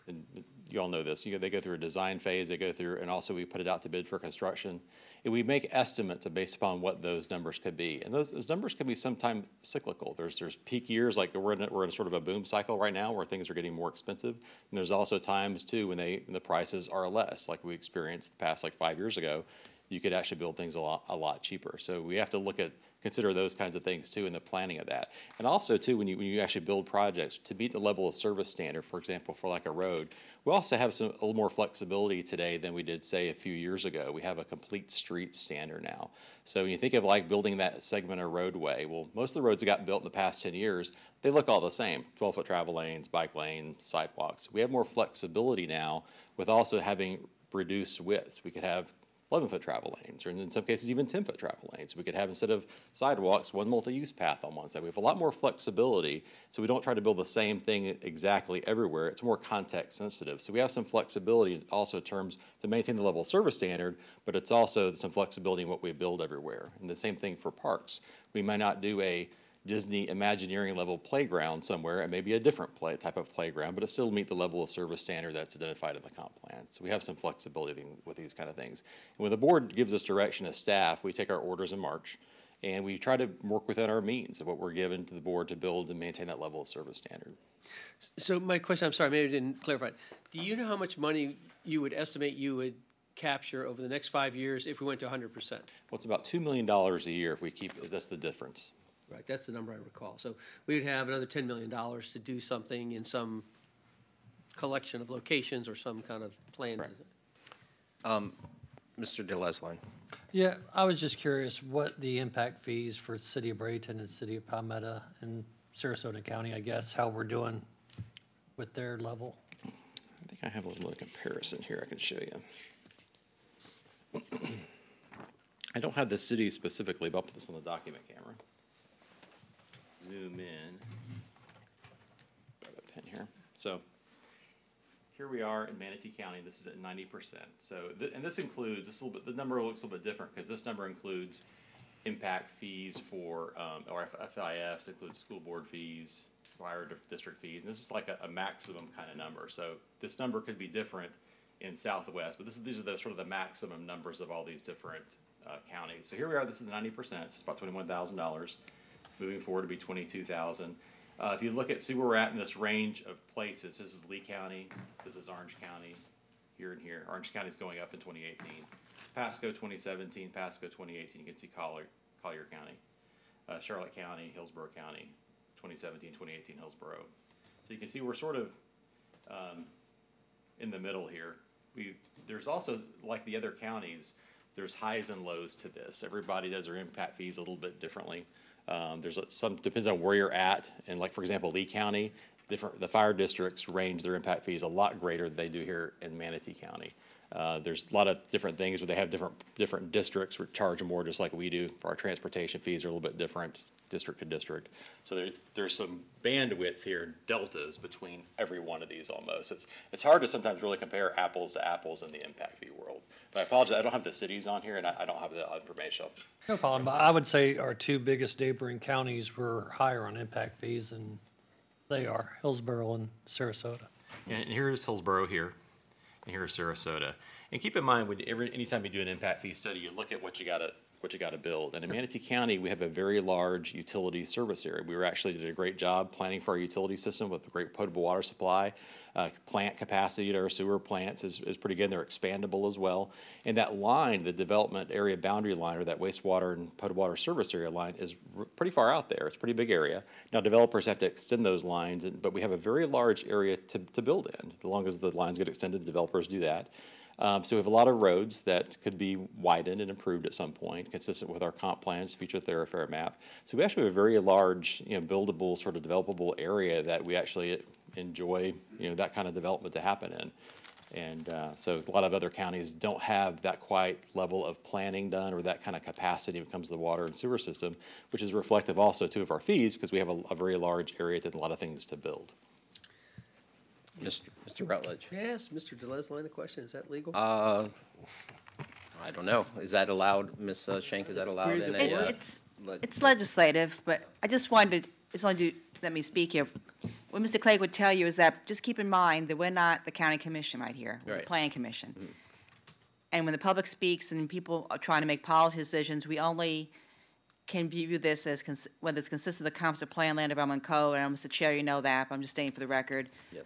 and you all know this, they go through a design phase, and also we put it out to bid for construction. And we make estimates based upon what those numbers could be. And those numbers can be sometimes cyclical. There's peak years, like we're in sort of a boom cycle right now where things are getting more expensive. And there's also times too when the prices are less, like we experienced the past 5 years ago. You could actually build things a lot cheaper. So we have to consider those kinds of things too in the planning of that. And also too, when you actually build projects to meet the level of service standard, for example, for like a road, we also have a little more flexibility today than we did, say, a few years ago. We have a complete street standard now. So when you think of building that segment of roadway, well, most of the roads that got built in the past 10 years, they look all the same, 12-foot travel lanes, bike lanes, sidewalks. We have more flexibility now with also having reduced widths. We could have 11-foot travel lanes, or in some cases even 10-foot travel lanes. We could have, instead of sidewalks, one multi-use path on one side. We have a lot more flexibility, so we don't try to build the same thing exactly everywhere. It's more context sensitive. So we have some flexibility also in terms to maintain the level of service standard, but it's also some flexibility in what we build everywhere. And the same thing for parks. We might not do a Disney Imagineering level playground somewhere. It may be a different type of playground, but it still meet the level of service standard that's identified in the comp plan. So we have some flexibility with these kind of things. And when the board gives us direction as staff, we take our orders in March, and we try to work within our means of what we're given to the board to build and maintain that level of service standard. So my question, I'm sorry, maybe I didn't clarify. Do you know how much money you would estimate you would capture over the next 5 years if we went to 100%? Well, it's about $2 million a year if we keep, that's the difference. Right, that's the number I recall. So we would have another $10 million to do something in some collection of locations or some kind of plan. Right. Mr. DeLesline. Yeah, I was just curious what the impact fees for City of Bradenton and City of Palmetto and Sarasota County, I guess, how we're doing with their level. I think I have a little comparison here I can show you. I don't have the city specifically, but I'll put this on the document camera. Zoom in. Grab a pen here. So here we are in Manatee County. This is at 90%. So, and this includes, the number looks a little bit different because this number includes impact fees for, or FIFs, includes school board fees, fire district fees. And this is like a maximum kind of number. So this number could be different in Southwest, but these are the sort of the maximum numbers of all these different counties. So here we are, this is 90%, it's about $21,000. Moving forward to be 22,000. If you look at, see where we're at in this range of places, this is Lee County, this is Orange County, here and here. Orange County is going up in 2018. Pasco 2017, Pasco 2018, you can see Collier County. Charlotte County, Hillsborough County, 2017, 2018, Hillsborough. So you can see we're sort of in the middle here. There's also, like the other counties, there's highs and lows to this. Everybody does their impact fees a little bit differently. There's some, depends on where you're at. And like, for example, Lee County, the fire districts range their impact fees a lot greater than they do here in Manatee County. There's a lot of different things where they have different districts which charge more, just like we do. Our transportation fees are a little bit different district to district. So there's some bandwidth here, deltas between every one of these almost. It's hard to sometimes really compare apples to apples in the impact fee world. But I apologize, I don't have the cities on here and I don't have the information. No problem, but I would say our two biggest neighboring counties were higher on impact fees than they are, Hillsborough and Sarasota. And here's Hillsborough here, and here's Sarasota. And keep in mind, anytime you do an impact fee study, you look at what you got to build. And in Manatee County, we have a very large utility service area. We actually did a great job planning for our utility system with a great potable water supply. Plant capacity at our sewer plants is pretty good. They're expandable as well. And that line, the development area boundary line, or that wastewater and potable water service area line, is pretty far out there. It's a pretty big area. Now, developers have to extend those lines, but we have a very large area to build in. As long as the lines get extended, developers do that. So we have a lot of roads that could be widened and improved at some point, consistent with our comp plans, future thoroughfare map. So we actually have a very large, buildable, sort of developable area that we actually enjoy, that kind of development to happen in. And so a lot of other counties don't have that quite level of planning done or that kind of capacity when it comes to the water and sewer system, which is reflective also too of our fees because we have a very large area and a lot of things to build. Mr. Rutledge. Yes, Mr. Deleuze, line of question, is that legal? I don't know. Is that allowed, Ms. Schenk, is that allowed in a? It's legislative, but I just wanted to let me speak here. What Mr. Clegg would tell you is that just keep in mind that we're not the county commission right here, we're the planning commission. Mm-hmm. And when the public speaks and people are trying to make policy decisions, we only can view this as whether it's consistent with the Comprehensive Plan, Land Development Code, and Mr. Chair, you know that, but I'm just stating for the record. Yes.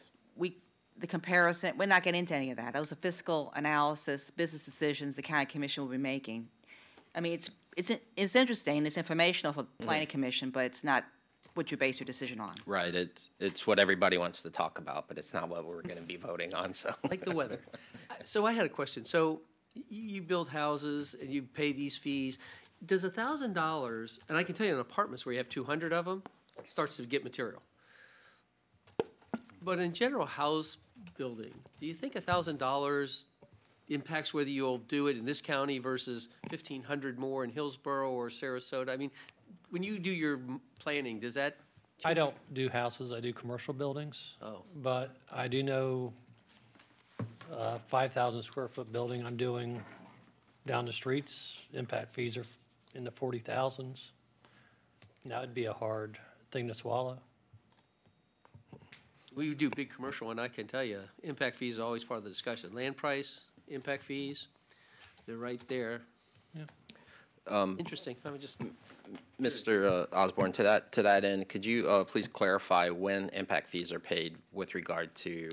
The comparison, we're not getting into any of that. Those are fiscal analysis, business decisions the county commission will be making. I mean, it's interesting, it's informational for the planning commission, but it's not what you base your decision on. Right, it's what everybody wants to talk about, but it's not what we're going to be voting on, so. Like the weather. So I had a question. So you build houses and you pay these fees. Does $1,000, and I can tell you in apartments where you have 200 of them, it starts to get material. But in general house building, do you think $1,000 impacts whether you'll do it in this county versus 1,500 more in Hillsborough or Sarasota? I mean, when you do your planning, does that? I don't do houses, I do commercial buildings. Oh. But I do know 5,000 square foot building I'm doing down the streets, impact fees are in the 40,000s. That would be a hard thing to swallow. We do big commercial, and I can tell you, impact fees are always part of the discussion. Land price, impact fees, they're right there. Yeah. Interesting. I mean, just Mr. Osborne, to that end, could you please clarify when impact fees are paid with regard to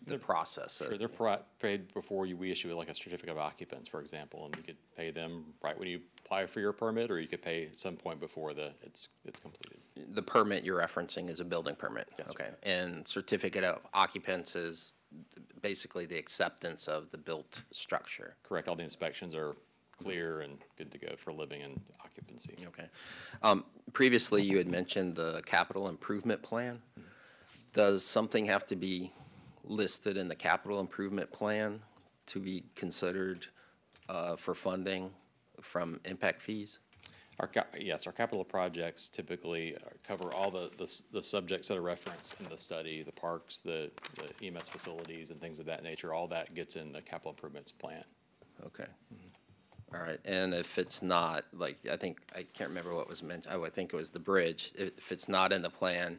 the process? Sure, they're paid before we issue like a certificate of occupants, for example, and you could pay them right when you apply for your permit, or you could pay at some point before it's completed. The permit you're referencing is a building permit? Yes, okay. Sir. And certificate of occupants is basically the acceptance of the built structure? Correct. All the inspections are clear and good to go for living and occupancy. Okay. Previously, you had mentioned the capital improvement plan. Does something have to be listed in the capital improvement plan to be considered for funding from impact fees? Yes, our capital projects typically cover all the subjects that are referenced in the study, the parks, the EMS facilities, and things of that nature. All that gets in the capital improvements plan. Okay. Mm-hmm. All right. And if it's not, like, I can't remember what was mentioned. I think it was the bridge. If it's not in the plan,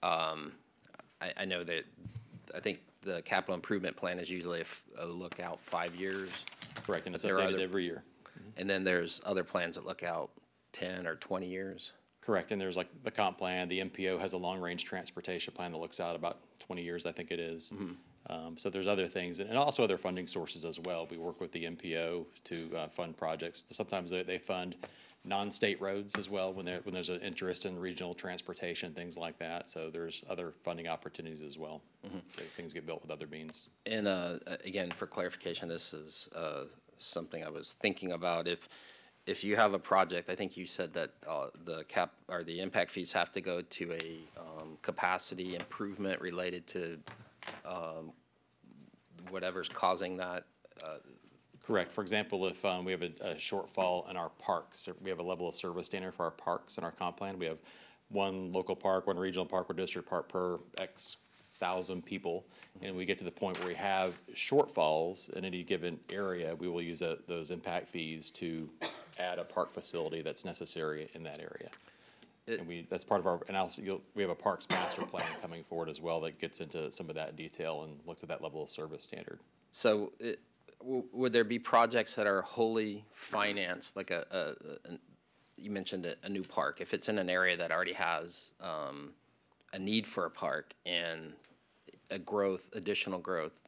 I know that, I think the capital improvement plan is usually a look out 5 years. Correct, and it's There are updated other- every year. And then there's other plans that look out 10 or 20 years. Correct, and there's like the comp plan, the MPO has a long-range transportation plan that looks out about 20 years, I think it is. So there's other things, and also other funding sources as well. We work with the MPO to fund projects. Sometimes they fund non-state roads as well when there's an interest in regional transportation, things like that. So there's other funding opportunities as well. So things get built with other means. And again, for clarification, this is something I was thinking about. If you have a project, I think you said that the impact fees have to go to a capacity improvement related to whatever's causing that. Correct. For example, if we have a shortfall in our parks, we have a level of service standard for our parks in our comp plan. We have one local park, one regional park, one district park per X thousand people, and we get to the point where we have shortfalls in any given area, we will use those impact fees to add a park facility that's necessary in that area. And that's part of our analysis. We have a parks master plan coming forward as well that gets into some of that detail and looks at that level of service standard. So would there be projects that are wholly financed, like you mentioned a new park, if it's in an area that already has a need for a park and additional growth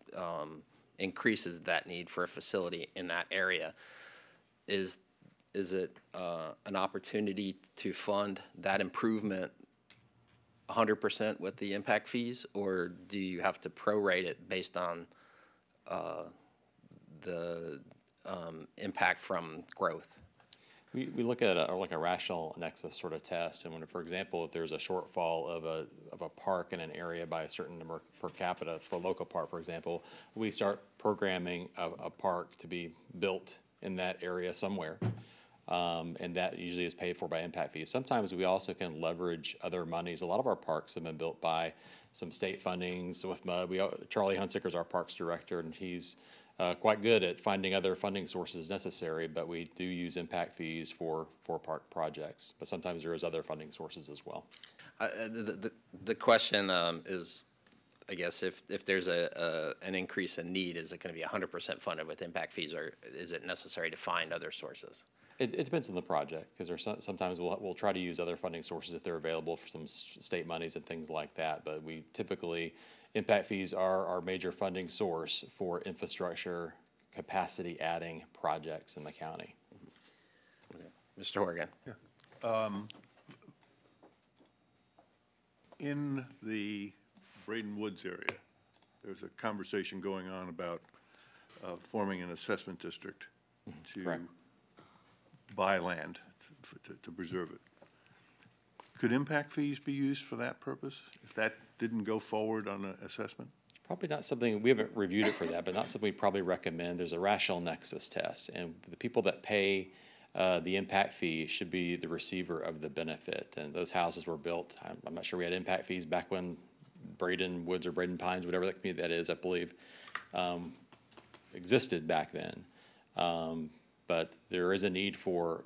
increases that need for a facility in that area, is it an opportunity to fund that improvement 100% with the impact fees, or do you have to prorate it based on the impact from growth? We look at like a rational nexus sort of test, and when, for example, if there's a shortfall of a park in an area by a certain number per capita for a local park, for example, we start programming a park to be built in that area somewhere, and that usually is paid for by impact fees. Sometimes we also can leverage other monies. A lot of our parks have been built by some state funding. So with MUD, Charlie Hunsaker is our parks director, and he's quite good at finding other funding sources necessary, but we do use impact fees for park projects. But sometimes there is other funding sources as well. The question is, I guess, if there's an increase in need, is it going to be 100% funded with impact fees, or is it necessary to find other sources? It depends on the project, because there's sometimes we'll try to use other funding sources if they're available for some state monies and things like that. But we typically, impact fees are our major funding source for infrastructure capacity adding projects in the county. Okay. Mr. Horgan. Yeah. In the Braden Woods area, there's a conversation going on about forming an assessment district to Correct. buy land to preserve it. Could impact fees be used for that purpose, if that didn't go forward on an assessment? Probably not something, we haven't reviewed it for that, but not something we probably recommend. There's a rational nexus test, and the people that pay the impact fee should be the receiver of the benefit. And those houses were built, I'm not sure we had impact fees back when Braden Woods or Braden Pines, whatever that community that is, I believe, existed back then. But there is a need for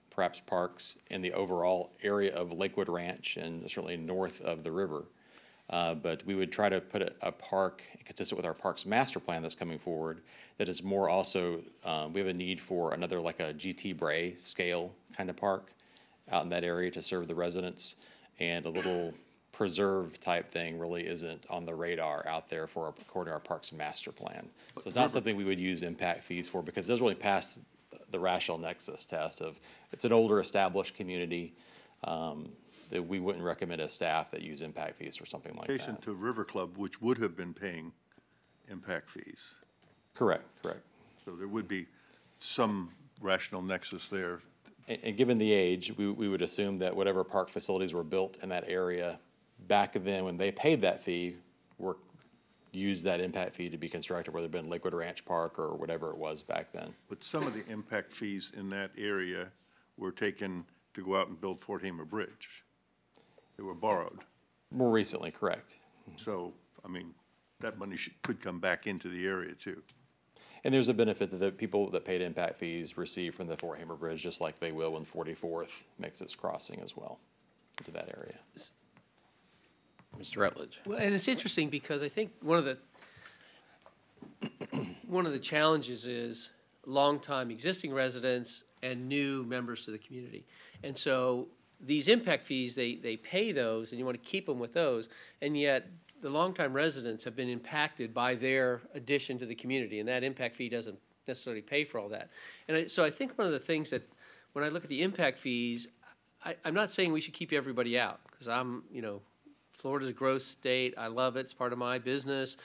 perhaps parks in the overall area of Lakewood Ranch and certainly north of the river. But we would try to put a park consistent with our parks master plan that's coming forward that is more also, we have a need for another like a GT Bray scale kind of park out in that area to serve the residents, and a little preserve type thing really isn't on the radar out there according to our parks master plan. So it's not something we would use impact fees for, because it doesn't really pass the rational nexus test of, it's an older established community. That we wouldn't recommend a staff that use impact fees for something like that. Adjacent to River Club, which would have been paying impact fees. Correct. So there would be some rational nexus there. And given the age, we would assume that whatever park facilities were built in that area back then when they paid that fee, used that impact fee to be constructed, whether it been Lakewood Ranch Park or whatever it was back then. But some of the impact fees in that area were taken to go out and build Fort Hamer Bridge. They were borrowed. More recently, correct. So, I mean, that money could come back into the area too. And there's a benefit that the people that paid impact fees receive from the Fort Hamer Bridge, just like they will when 44th makes its crossing as well into that area. Mr. Rutledge. Well, and it's interesting because I think one of the challenges is longtime existing residents and new members to the community. And so these impact fees, they pay those, and you want to keep them with those, and yet the longtime residents have been impacted by their addition to the community, and that impact fee doesn't necessarily pay for all that. And so I think one of the things that, when I look at the impact fees, I'm not saying we should keep everybody out, because Florida's a growth state. I love it. It's part of my business.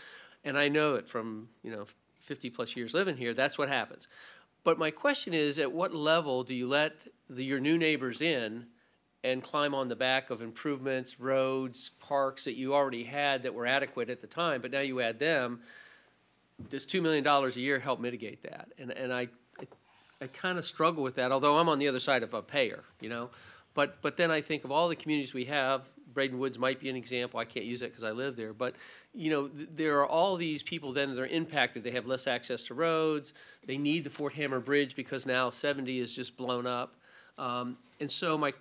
And I know it from, 50 plus years living here, that's what happens. But my question is, at what level do you let your new neighbors in and climb on the back of improvements, roads, parks that you already had that were adequate at the time, but now you add them? Does $2 million a year help mitigate that? And I kind of struggle with that, although I'm on the other side of a payer, But then I think of all the communities we have. Braden Woods might be an example. I can't use that because I live there. But, there are all these people then that are impacted. They have less access to roads. They need the Fort Hammer Bridge because now 70 is just blown up. And so my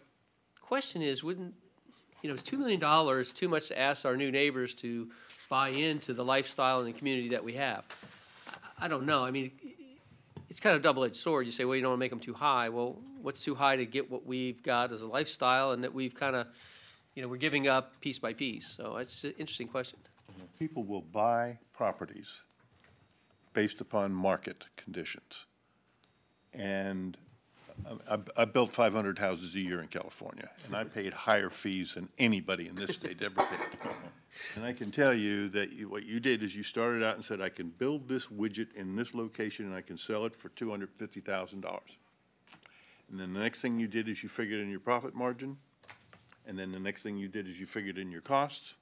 question is, is $2 million too much to ask our new neighbors to buy into the lifestyle and the community that we have? I don't know. I mean, it's kind of a double-edged sword. You say, well, you don't want to make them too high. Well, what's too high to get what we've got as a lifestyle and that we've kind of, we're giving up piece by piece? So it's an interesting question. People will buy properties based upon market conditions. And I built 500 houses a year in California, and I paid higher fees than anybody in this state ever paid. And I can tell you that what you did is you started out and said, I can build this widget in this location and I can sell it for $250,000. And then the next thing you did is you figured in your profit margin. And then the next thing you did is you figured in your costs.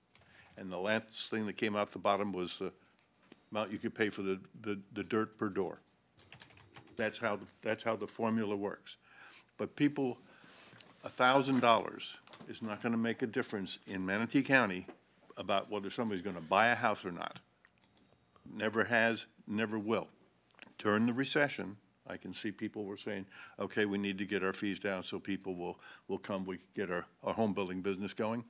And the last thing that came out the bottom was the amount you could pay for the dirt per door. That's how the formula works. But people, $1,000 is not going to make a difference in Manatee County about whether somebody's going to buy a house or not. Never has, never will. During the recession, I can see people were saying, okay, we need to get our fees down so people will come, we can get our home building business going.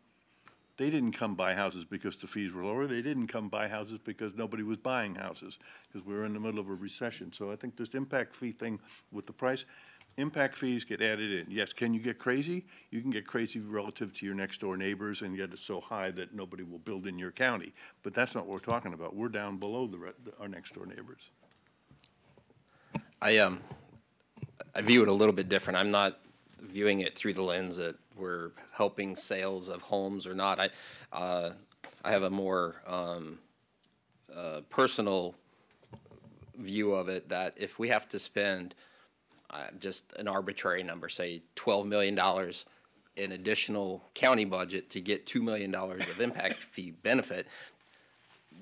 They didn't come buy houses because the fees were lower. They didn't come buy houses because nobody was buying houses, because we were in the middle of a recession. So I think this impact fee thing with the price, impact fees get added in. Yes, can you get crazy? You can get crazy relative to your next door neighbors and get it so high that nobody will build in your county. But that's not what we're talking about. We're down below our next door neighbors. I view it a little bit different. I'm not viewing it through the lens that we're helping sales of homes or not. I have a more personal view of it, that if we have to spend just an arbitrary number, say $12 million in additional county budget to get $2 million of impact fee benefit,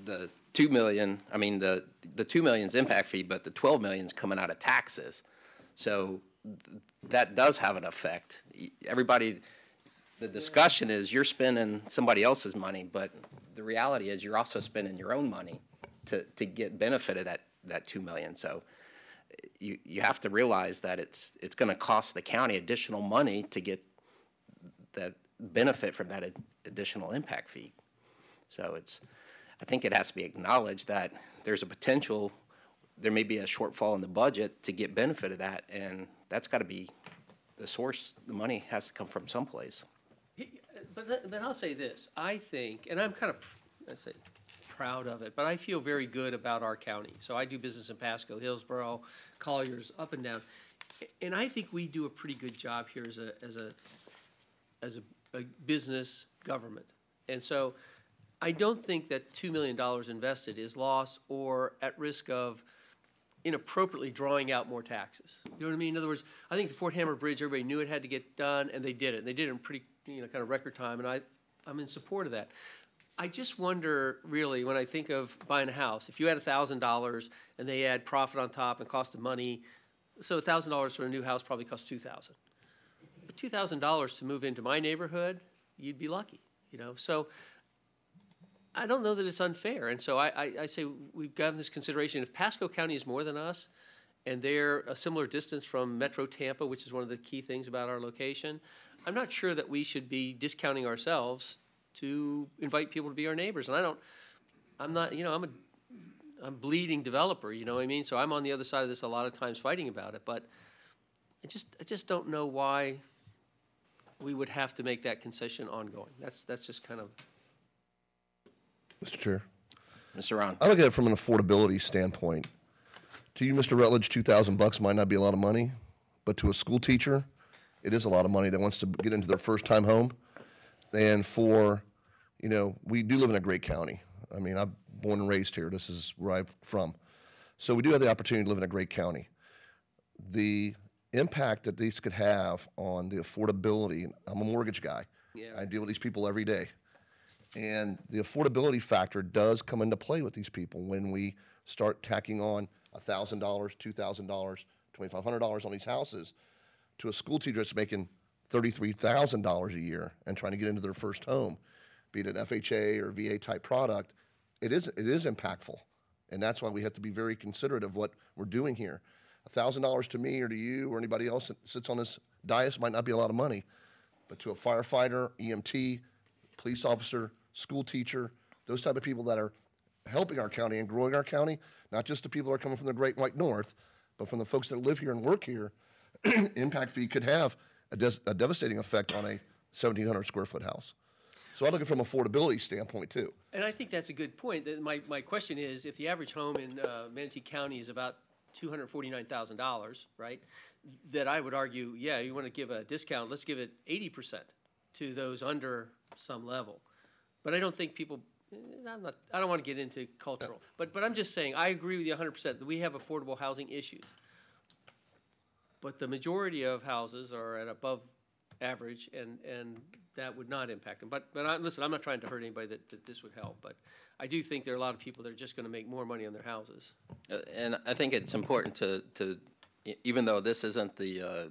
the $2 million, I mean, the $2 million's impact fee, but the $12 million's coming out of taxes. So that does have an effect. Everybody, the discussion is you're spending somebody else's money, but the reality is you're also spending your own money to get benefit of that $2 million. So you have to realize that it's going to cost the county additional money to get that benefit from that additional impact fee. So I think it has to be acknowledged that there's a potential, there may be a shortfall in the budget to get benefit of that, and that's got to be the source. The money has to come from someplace. But I'll say this. I think, and I'm kind of, let's say, proud of it, but I feel very good about our county. So I do business in Pasco, Hillsborough, Colliers, up and down. And I think we do a pretty good job here as a business government. And so I don't think that $2 million invested is lost or at risk of inappropriately drawing out more taxes. You know what I mean? In other words, I think the Fort Hammer Bridge, everybody knew it had to get done, and they did it. And they did it in pretty, kind of record time, and I'm in support of that. I just wonder, really, when I think of buying a house, if you had $1,000 and they add profit on top and cost of money, so $1,000 for a new house probably costs $2,000. But $2,000 to move into my neighborhood, you'd be lucky, So I don't know that it's unfair. And so I say we've gotten this consideration. If Pasco County is more than us, and they're a similar distance from Metro Tampa, which is one of the key things about our location, I'm not sure that we should be discounting ourselves to invite people to be our neighbors. And I'm not, you know, I'm a bleeding developer, you know what I mean? So I'm on the other side of this a lot of times fighting about it, but I just don't know why we would have to make that concession ongoing. That's just kind of. Mr. Chair. Mr. Ron. I look at it from an affordability standpoint. To you, Mr. Rutledge, $2,000 might not be a lot of money, but to a school teacher, it is a lot of money that wants to get into their first time home. And for, you know, we do live in a great county. I mean, I'm born and raised here. This is where I'm from. So we do have the opportunity to live in a great county. The impact that these could have on the affordability, I'm a mortgage guy. Yeah. I deal with these people every day. And the affordability factor does come into play with these people when we start tacking on $1,000, $2,000, $2,500 on these houses to a school teacher that's making $33,000 a year and trying to get into their first home, be it an FHA or VA type product. It is impactful. And that's why we have to be very considerate of what we're doing here. $1,000 to me or to you or anybody else that sits on this dais might not be a lot of money, but to a firefighter, EMT, police officer, school teacher, those type of people that are helping our county and growing our county, not just the people that are coming from the Great White North, but from the folks that live here and work here, impact fee could have a devastating effect on a 1,700 square foot house. So I look at it from an affordability standpoint too. And I think that's a good point. My question is, if the average home in Manatee County is about $249,000, right, that I would argue, yeah, you want to give a discount, let's give it 80% to those under some level. But I don't think people, I don't want to get into cultural, but I'm just saying, I agree with you 100% that we have affordable housing issues. But the majority of houses are at above average, and that would not impact them. But listen, I'm not trying to hurt anybody that this would help, but I do think there are a lot of people that are just going to make more money on their houses. And I think it's important to even though this isn't the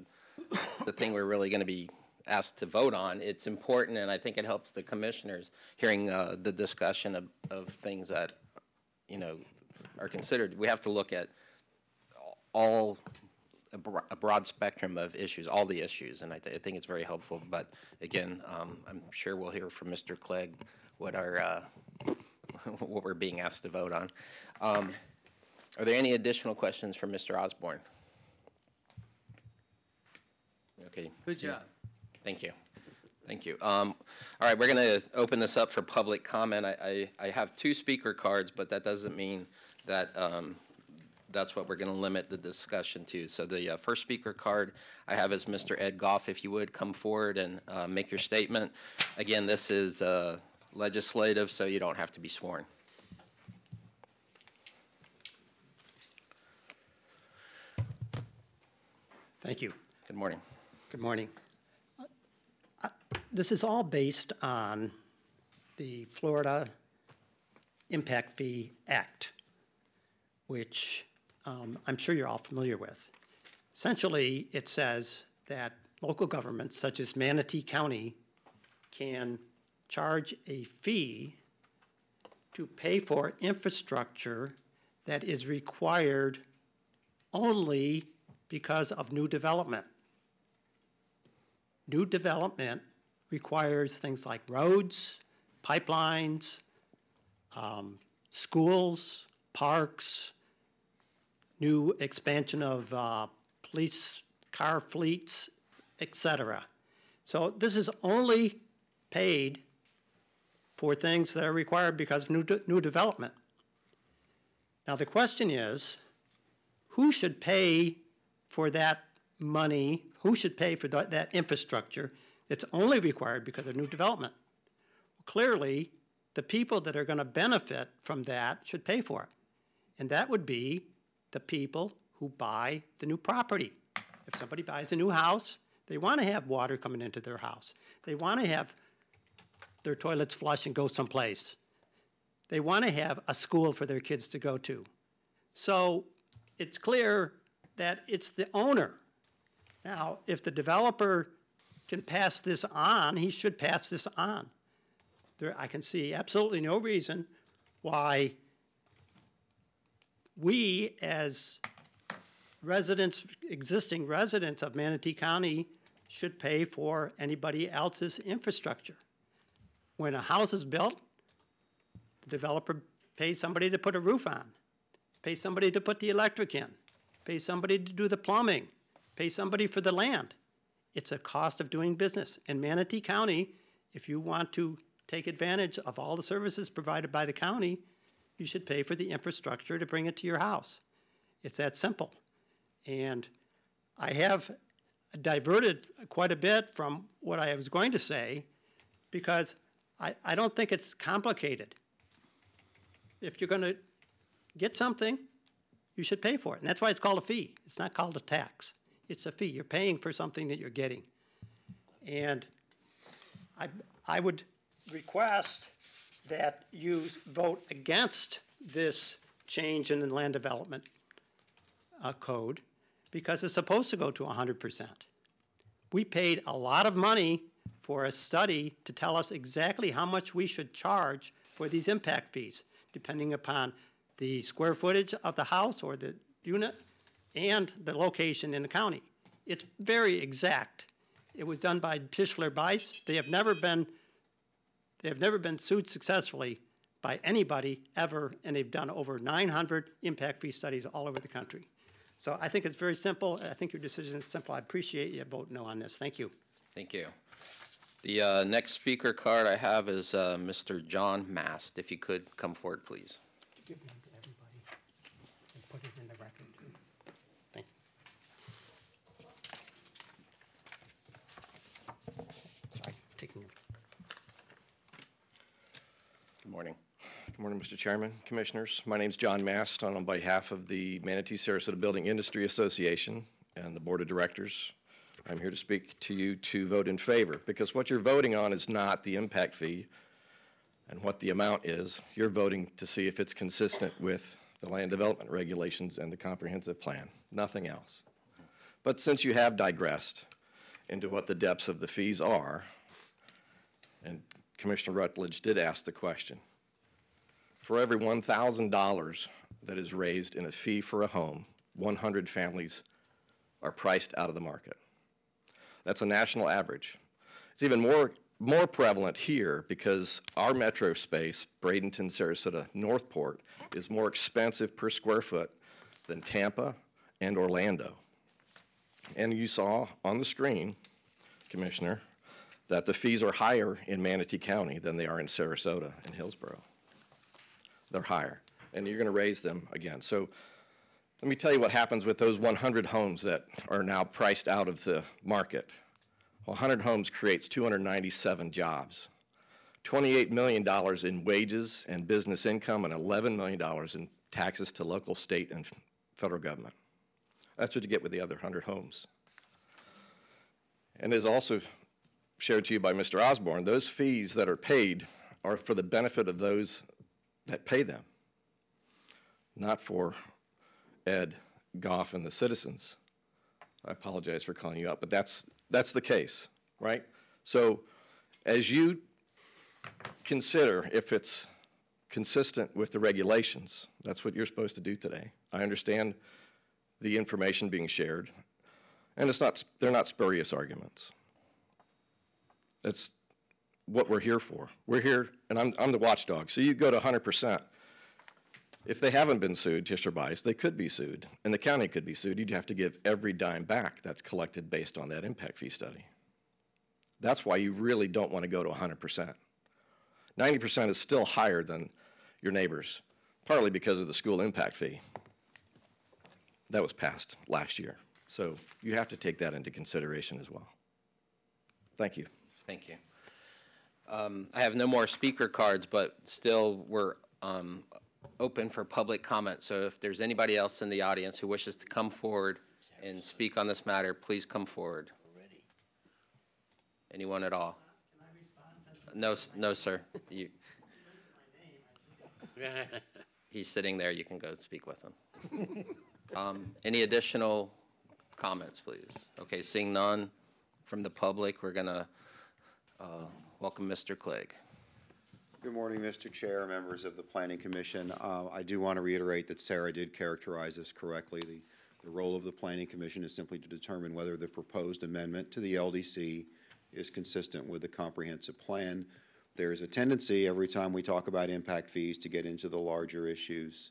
thing we're really going to be asked to vote on, it's important, and I think it helps the commissioners hearing the discussion of things that, you know, are considered. We have to look at a broad spectrum of issues, all the issues, and I think it's very helpful. But again, I'm sure we'll hear from Mr. Clegg what what we're being asked to vote on. Are there any additional questions for Mr. Osborne? Okay. Good job. Thank you. Thank you. All right, we're going to open this up for public comment. I have 2 speaker cards, but that doesn't mean that that's what we're going to limit the discussion to. So the first speaker card I have is Mr. Ed Goff. If you would come forward and make your statement. Again, this is legislative, so you don't have to be sworn. Thank you. Good morning. Good morning. This is all based on the Florida Impact Fee Act, which I'm sure you're all familiar with. Essentially, it says that local governments, such as Manatee County, can charge a fee to pay for infrastructure that is required only because of new development. New development requires things like roads, pipelines, schools, parks, new expansion of police car fleets, etc. So this is only paid for things that are required because of new development. Now the question is, who should pay for that money? Who should pay for that infrastructure that's only required because of new development? Well, clearly, the people that are going to benefit from that should pay for it. And that would be the people who buy the new property. If somebody buys a new house, they want to have water coming into their house. They want to have their toilets flush and go someplace. They want to have a school for their kids to go to. So it's clear that it's the owner. Now, if the developer can pass this on, he should pass this on. I can see absolutely no reason why we, as residents, existing residents of Manatee County, should pay for anybody else's infrastructure. When a house is built, the developer pays somebody to put a roof on, pays somebody to put the electric in, pays somebody to do the plumbing, pays somebody for the land. It's a cost of doing business. In Manatee County, if you want to take advantage of all the services provided by the county, you should pay for the infrastructure to bring it to your house. It's that simple. And I have diverted quite a bit from what I was going to say because I don't think it's complicated. If you're going to get something, you should pay for it. And that's why it's called a fee. It's not called a tax. It's a fee. You're paying for something that you're getting. And I would request that you vote against this change in the land development code because it's supposed to go to 100%. We paid a lot of money for a study to tell us exactly how much we should charge for these impact fees, depending upon the square footage of the house or the unit and the location in the county. It's very exact. It was done by Tischler Bice. They have never been sued successfully by anybody ever, and they've done over 900 impact fee studies all over the country. So I think it's very simple. I think your decision is simple. I appreciate you voting no on this. Thank you. Thank you. The next speaker card I have is Mr. John Mast. If you could come forward, please. Give them to everybody and put it in the record. Thank you. Sorry, taking notes. Good morning. Good morning, Mr. Chairman, Commissioners. My name is John Mast. I'm on behalf of the Manatee Sarasota Building Industry Association and the Board of Directors. I'm here to speak to you to vote in favor because what you're voting on is not the impact fee and what the amount is. You're voting to see if it's consistent with the land development regulations and the comprehensive plan, nothing else. But since you have digressed into what the depths of the fees are, and Commissioner Rutledge did ask the question, for every $1,000 that is raised in a fee for a home, 100 families are priced out of the market. That's a national average. It's even more prevalent here because our metro space, Bradenton, Sarasota, Northport, is more expensive per square foot than Tampa and Orlando. And you saw on the screen, Commissioner, that the fees are higher in Manatee County than they are in Sarasota and Hillsborough. They're higher, and you're going to raise them again. So let me tell you what happens with those 100 homes that are now priced out of the market. 100 homes creates 297 jobs, $28 million in wages and business income, and $11 million in taxes to local, state, and federal government. That's what you get with the other 100 homes. And as also shared to you by Mr. Osborne, those fees that are paid are for the benefit of those that pay them, not for Ed, Goff, and the citizens. I apologize for calling you out, but that's the case, right? So as you consider if it's consistent with the regulations, that's what you're supposed to do today. I understand the information being shared, and they're not spurious arguments. That's what we're here for. We're here, and I'm the watchdog, so you go to 100%. If they haven't been sued, Tischler Bice, they could be sued, and the county could be sued. You'd have to give every dime back that's collected based on that impact fee study. That's why you really don't want to go to 100%. 90% is still higher than your neighbors, partly because of the school impact fee. That was passed last year. So you have to take that into consideration as well. Thank you. Thank you. I have no more speaker cards, but still we're open for public comment. So if there's anybody else in the audience who wishes to come forward and speak on this matter, please come forward. Anyone at all? No, sir. He's sitting there. You can go speak with him. Any additional comments, please? Okay, seeing none from the public, we're going to welcome Mr. Clegg. Good morning, Mr. Chair, members of the Planning Commission. I do want to reiterate that Sarah did characterize this correctly. The role of the Planning Commission is simply to determine whether the proposed amendment to the LDC is consistent with the comprehensive plan. there's a tendency every time we talk about impact fees to get into the larger issues.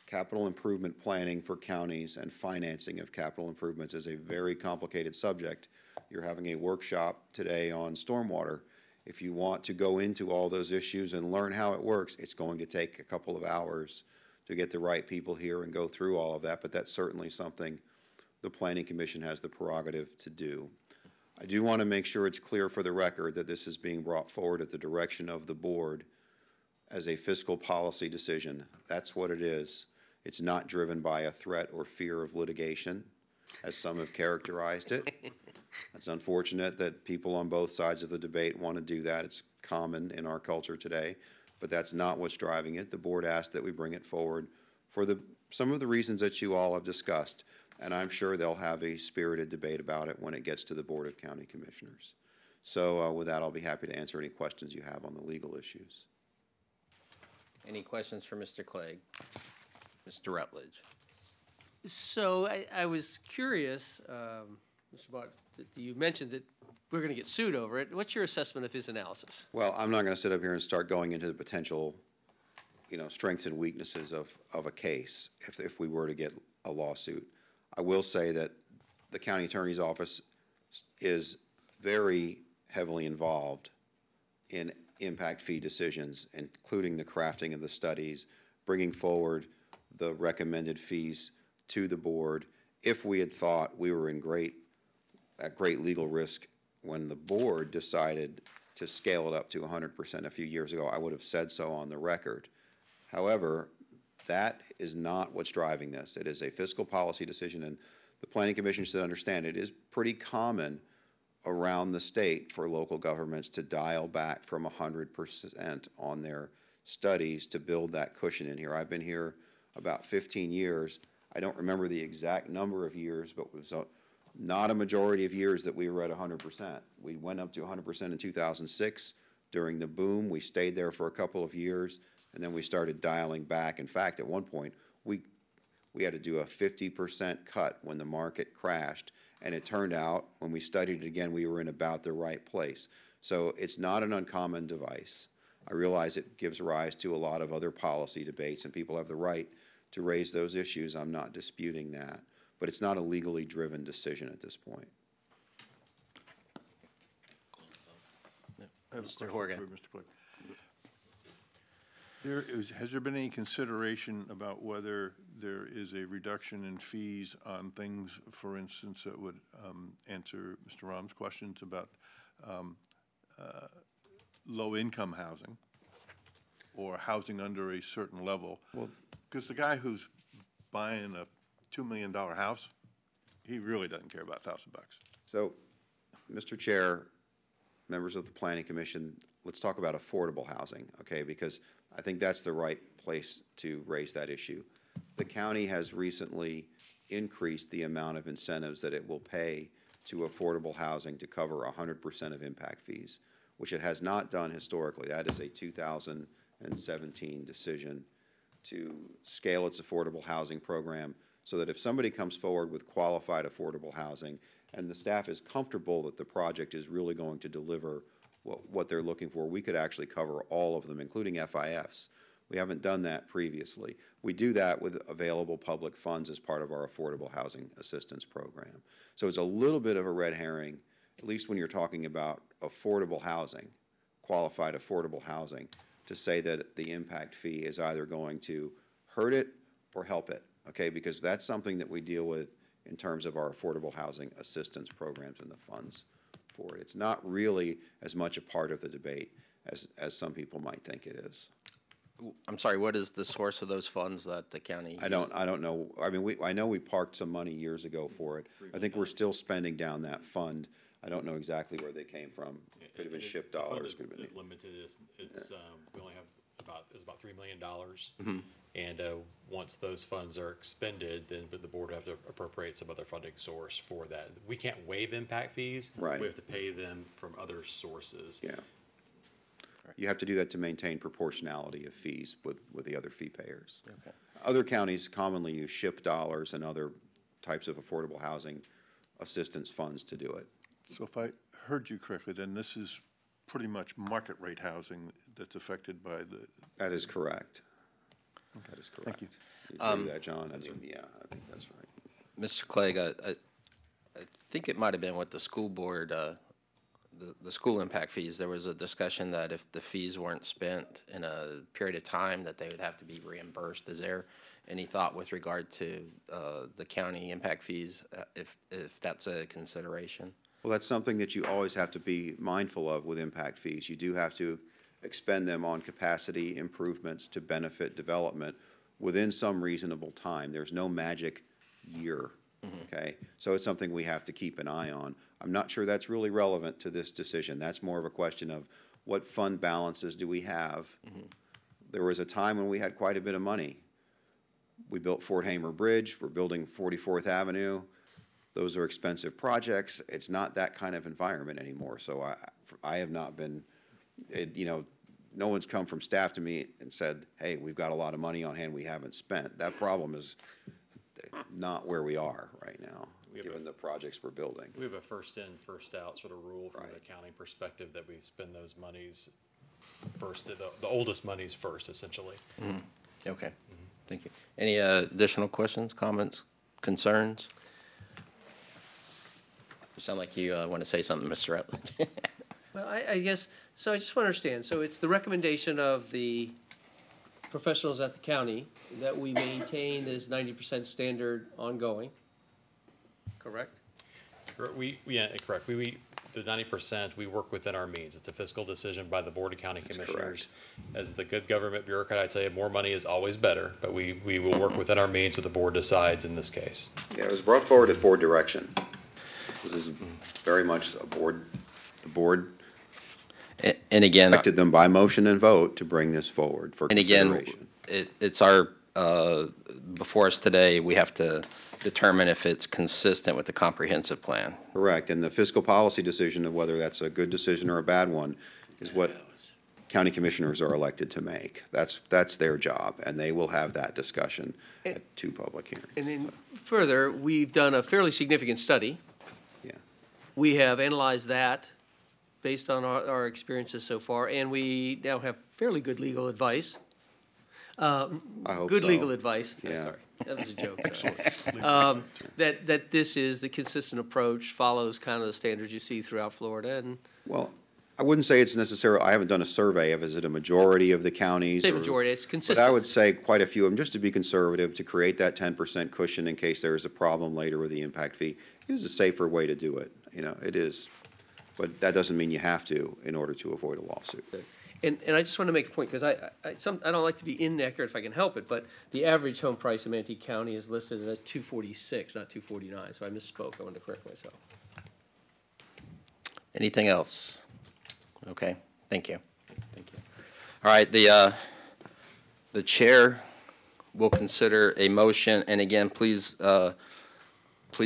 Capital improvement planning for counties and financing of capital improvements is a very complicated subject. You're having a workshop today on stormwater. If you want to go into all those issues and learn how it works, it's going to take a couple of hours to get the right people here and go through all of that, but that's certainly something the Planning Commission has the prerogative to do. I do want to make sure it's clear for the record that this is being brought forward at the direction of the board as a fiscal policy decision. That's what it is. It's not driven by a threat or fear of litigation, as some have characterized it. It's unfortunate that people on both sides of the debate want to do that. It's common in our culture today, but that's not what's driving it. The board asked that we bring it forward for some of the reasons that you all have discussed, and I'm sure they'll have a spirited debate about it when it gets to the Board of County Commissioners. So with that, I'll be happy to answer any questions you have on the legal issues. Any questions for Mr. Clegg? Mr. Rutledge. So I was curious, Mr. Bott, that you mentioned that we're going to get sued over it. What's your assessment of his analysis? Well, I'm not going to sit up here and start going into the potential, strengths and weaknesses of a case if we were to get a lawsuit. I will say that the county attorney's office is very heavily involved in impact fee decisions, including the crafting of the studies, bringing forward the recommended fees to the board. If we had thought we were at great legal risk when the board decided to scale it up to 100% a few years ago, I would have said so on the record. However, that is not what's driving this. It is a fiscal policy decision, and the Planning Commission should understand it is pretty common around the state for local governments to dial back from 100% on their studies to build that cushion in here. I've been here about 15 years. I don't remember the exact number of years, but it was not a majority of years that we were at 100%. We went up to 100% in 2006 during the boom. We stayed there for a couple of years, and then we started dialing back. In fact, at one point, we had to do a 50% cut when the market crashed, and it turned out, when we studied it again, we were in about the right place. So it's not an uncommon device. I realize it gives rise to a lot of other policy debates, and people have the right to raise those issues. I'm not disputing that, but it's not a legally driven decision at this point. Mr. Horgan. Mr. Clegg. Has there been any consideration about whether there is a reduction in fees on things, for instance, that would answer Mr. Rahm's questions about low-income housing or housing under a certain level? Because the guy who's buying a $2 million house, he really doesn't care about $1,000. So, Mr. Chair, members of the Planning Commission, let's talk about affordable housing, okay? Because I think that's the right place to raise that issue. The county has recently increased the amount of incentives that it will pay to affordable housing to cover 100% of impact fees, which it has not done historically. That is a 2017 decision to scale its affordable housing program so that if somebody comes forward with qualified affordable housing and the staff is comfortable that the project is really going to deliver what they're looking for, we could actually cover all of them, including FIFs. We haven't done that previously. We do that with available public funds as part of our affordable housing assistance program. So it's a little bit of a red herring, at least when you're talking about affordable housing, qualified affordable housing, to say that the impact fee is either going to hurt it or help it, okay? Because that's something that we deal with in terms of our affordable housing assistance programs and the funds for it. It's not really as much a part of the debate as some people might think it is. I'm sorry, what is the source of those funds that the county uses? I don't know. I mean, I know we parked some money years ago for it. I think we're still spending down that fund. I don't know exactly where they came from. Could have been shipped dollars. The fund is limited. It's we only have about $3 million. Mm-hmm. And once those funds are expended, then the board will have to appropriate some other funding source for that. We can't waive impact fees. Right. We have to pay them from other sources. Yeah. You have to do that to maintain proportionality of fees with the other fee payers. Okay. Other counties commonly use SHIP dollars and other types of affordable housing assistance funds to do it. So if I heard you correctly, then this is pretty much market rate housing that's affected by the. That is correct. That is correct. Thank you. You agree with that, John? I mean, yeah, I think that's right. Mr. Clegg, I think it might have been with the school board, the school impact fees. There was a discussion that if the fees weren't spent in a period of time, that they would have to be reimbursed. Is there any thought with regard to the county impact fees, if that's a consideration? Well, that's something that you always have to be mindful of with impact fees. You do have to expend them on capacity improvements to benefit development within some reasonable time. There's no magic year, okay? So it's something we have to keep an eye on. I'm not sure that's really relevant to this decision. That's more of a question of what fund balances do we have? There was a time when we had quite a bit of money. We built Fort Hamer Bridge. We're building 44th Avenue. Those are expensive projects. It's not that kind of environment anymore. So I have not been, you know, no one's come from staff to me and said, hey, we've got a lot of money on hand we haven't spent. That problem is not where we are right now, given the projects we're building. We have a first in, first out sort of rule from an accounting perspective that we spend those monies first, the oldest monies first, essentially. Okay, thank you. Any additional questions, comments, concerns? You sound like you want to say something, Mr. Rutledge. Well, I guess, so I just want to understand. So it's the recommendation of the professionals at the county that we maintain this 90% standard ongoing, correct? Correct. Correct. The 90%, we work within our means. It's a fiscal decision by the Board of County Commissioners. As the good government bureaucrat, I'd say more money is always better, but we will work within our means what the board decides in this case. Yeah, it was brought forward as board direction. This is very much the board and again, directed them by motion and vote to bring this forward for consideration. And again, it's our, before us today, we have to determine if it's consistent with the comprehensive plan. Correct, and the fiscal policy decision of whether that's a good decision or a bad one is what county commissioners are elected to make. That's their job, and they will have that discussion at 2 public hearings. And then further, we've done a fairly significant study. Yeah. We have analyzed that based on our experiences so far, and we now have fairly good legal advice. I hope good so. legal advice. Yeah. Sorry, that was a joke. That this is the consistent approach, follows kind of the standards you see throughout Florida, and Well, I wouldn't say it's necessarily, I haven't done a survey of, is it a majority of the counties? say or- majority, it's But consistent. I would say quite a few of them, just to be conservative, to create that 10% cushion in case there is a problem later with the impact fee. It is a safer way to do it, you know, it is. But that doesn't mean you have to in order to avoid a lawsuit. And I just want to make a point, because I don't like to be inaccurate if I can help it, but the average home price in Manatee County is listed at $246, not $249, so I misspoke, I wanted to correct myself. Anything else? Okay, thank you. Thank you. All right, the chair will consider a motion, and again, please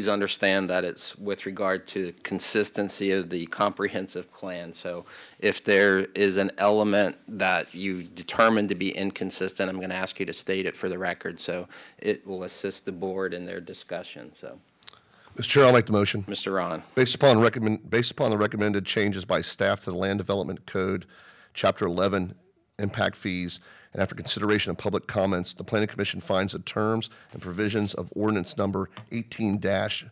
understand that it's with regard to consistency of the comprehensive plan. So if there is an element that you determine to be inconsistent, I'm going to ask you to state it for the record, so it will assist the board in their discussion, so. Mr. Chair, I'll make the motion. Mr. Ron. Based upon the recommended changes by staff to the Land Development Code, Chapter 11, impact fees, and after consideration of public comments, the Planning Commission finds the terms and provisions of ordinance number 18-07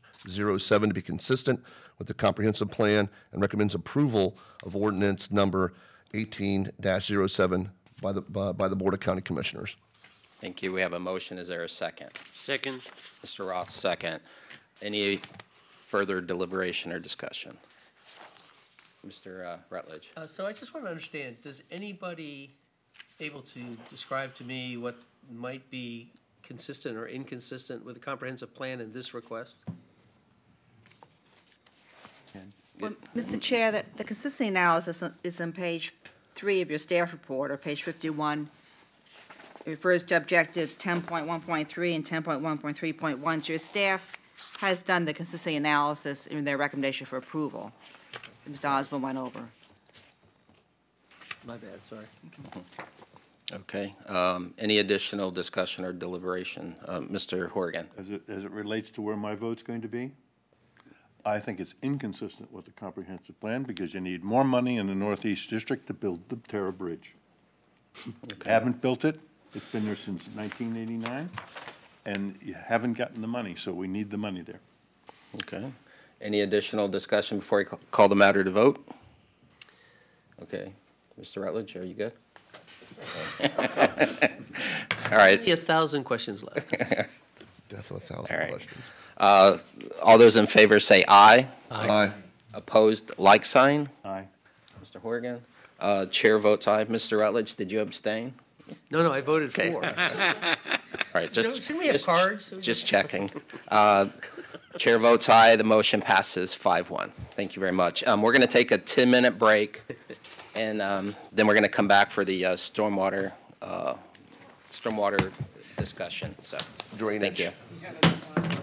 to be consistent with the comprehensive plan and recommends approval of ordinance number 18-07 by the Board of County Commissioners. Thank you. We have a motion. Is there a second? Second. Mr. Roth, second. Any further deliberation or discussion? Mr. Rutledge. So I just want to understand, does anybody able to describe to me what might be consistent or inconsistent with the comprehensive plan in this request? Well, Mr. Chair, the consistency analysis is on page 3 of your staff report, or page 51. It refers to objectives 10.1.3 and 10.1.3.1. So your staff has done the consistency analysis in their recommendation for approval. Mr. Osborne went over. My bad, sorry. Okay. Any additional discussion or deliberation? Mr. Horgan. As it relates to where my vote's going to be? I think it's inconsistent with the comprehensive plan because you need more money in the Northeast District to build the Terra Bridge. Haven't built it. It's been there since 1989, and you haven't gotten the money, so we need the money there. Okay. Any additional discussion before we call the matter to vote? Okay. Mr. Rutledge, are you good? All right. Only 1,000 questions left. Definitely 1,000 All right. questions. All those in favor say aye. Aye. Opposed, like sign. Aye. Mr. Horgan. Chair votes aye. Mr. Rutledge, did you abstain? No, I voted for. All right, Shouldn't we have cards? Just checking. Chair votes aye. The motion passes 5-1. Thank you very much. We're going to take a 10-minute break, and then we're going to come back for the stormwater discussion. So, Drainage. thank you.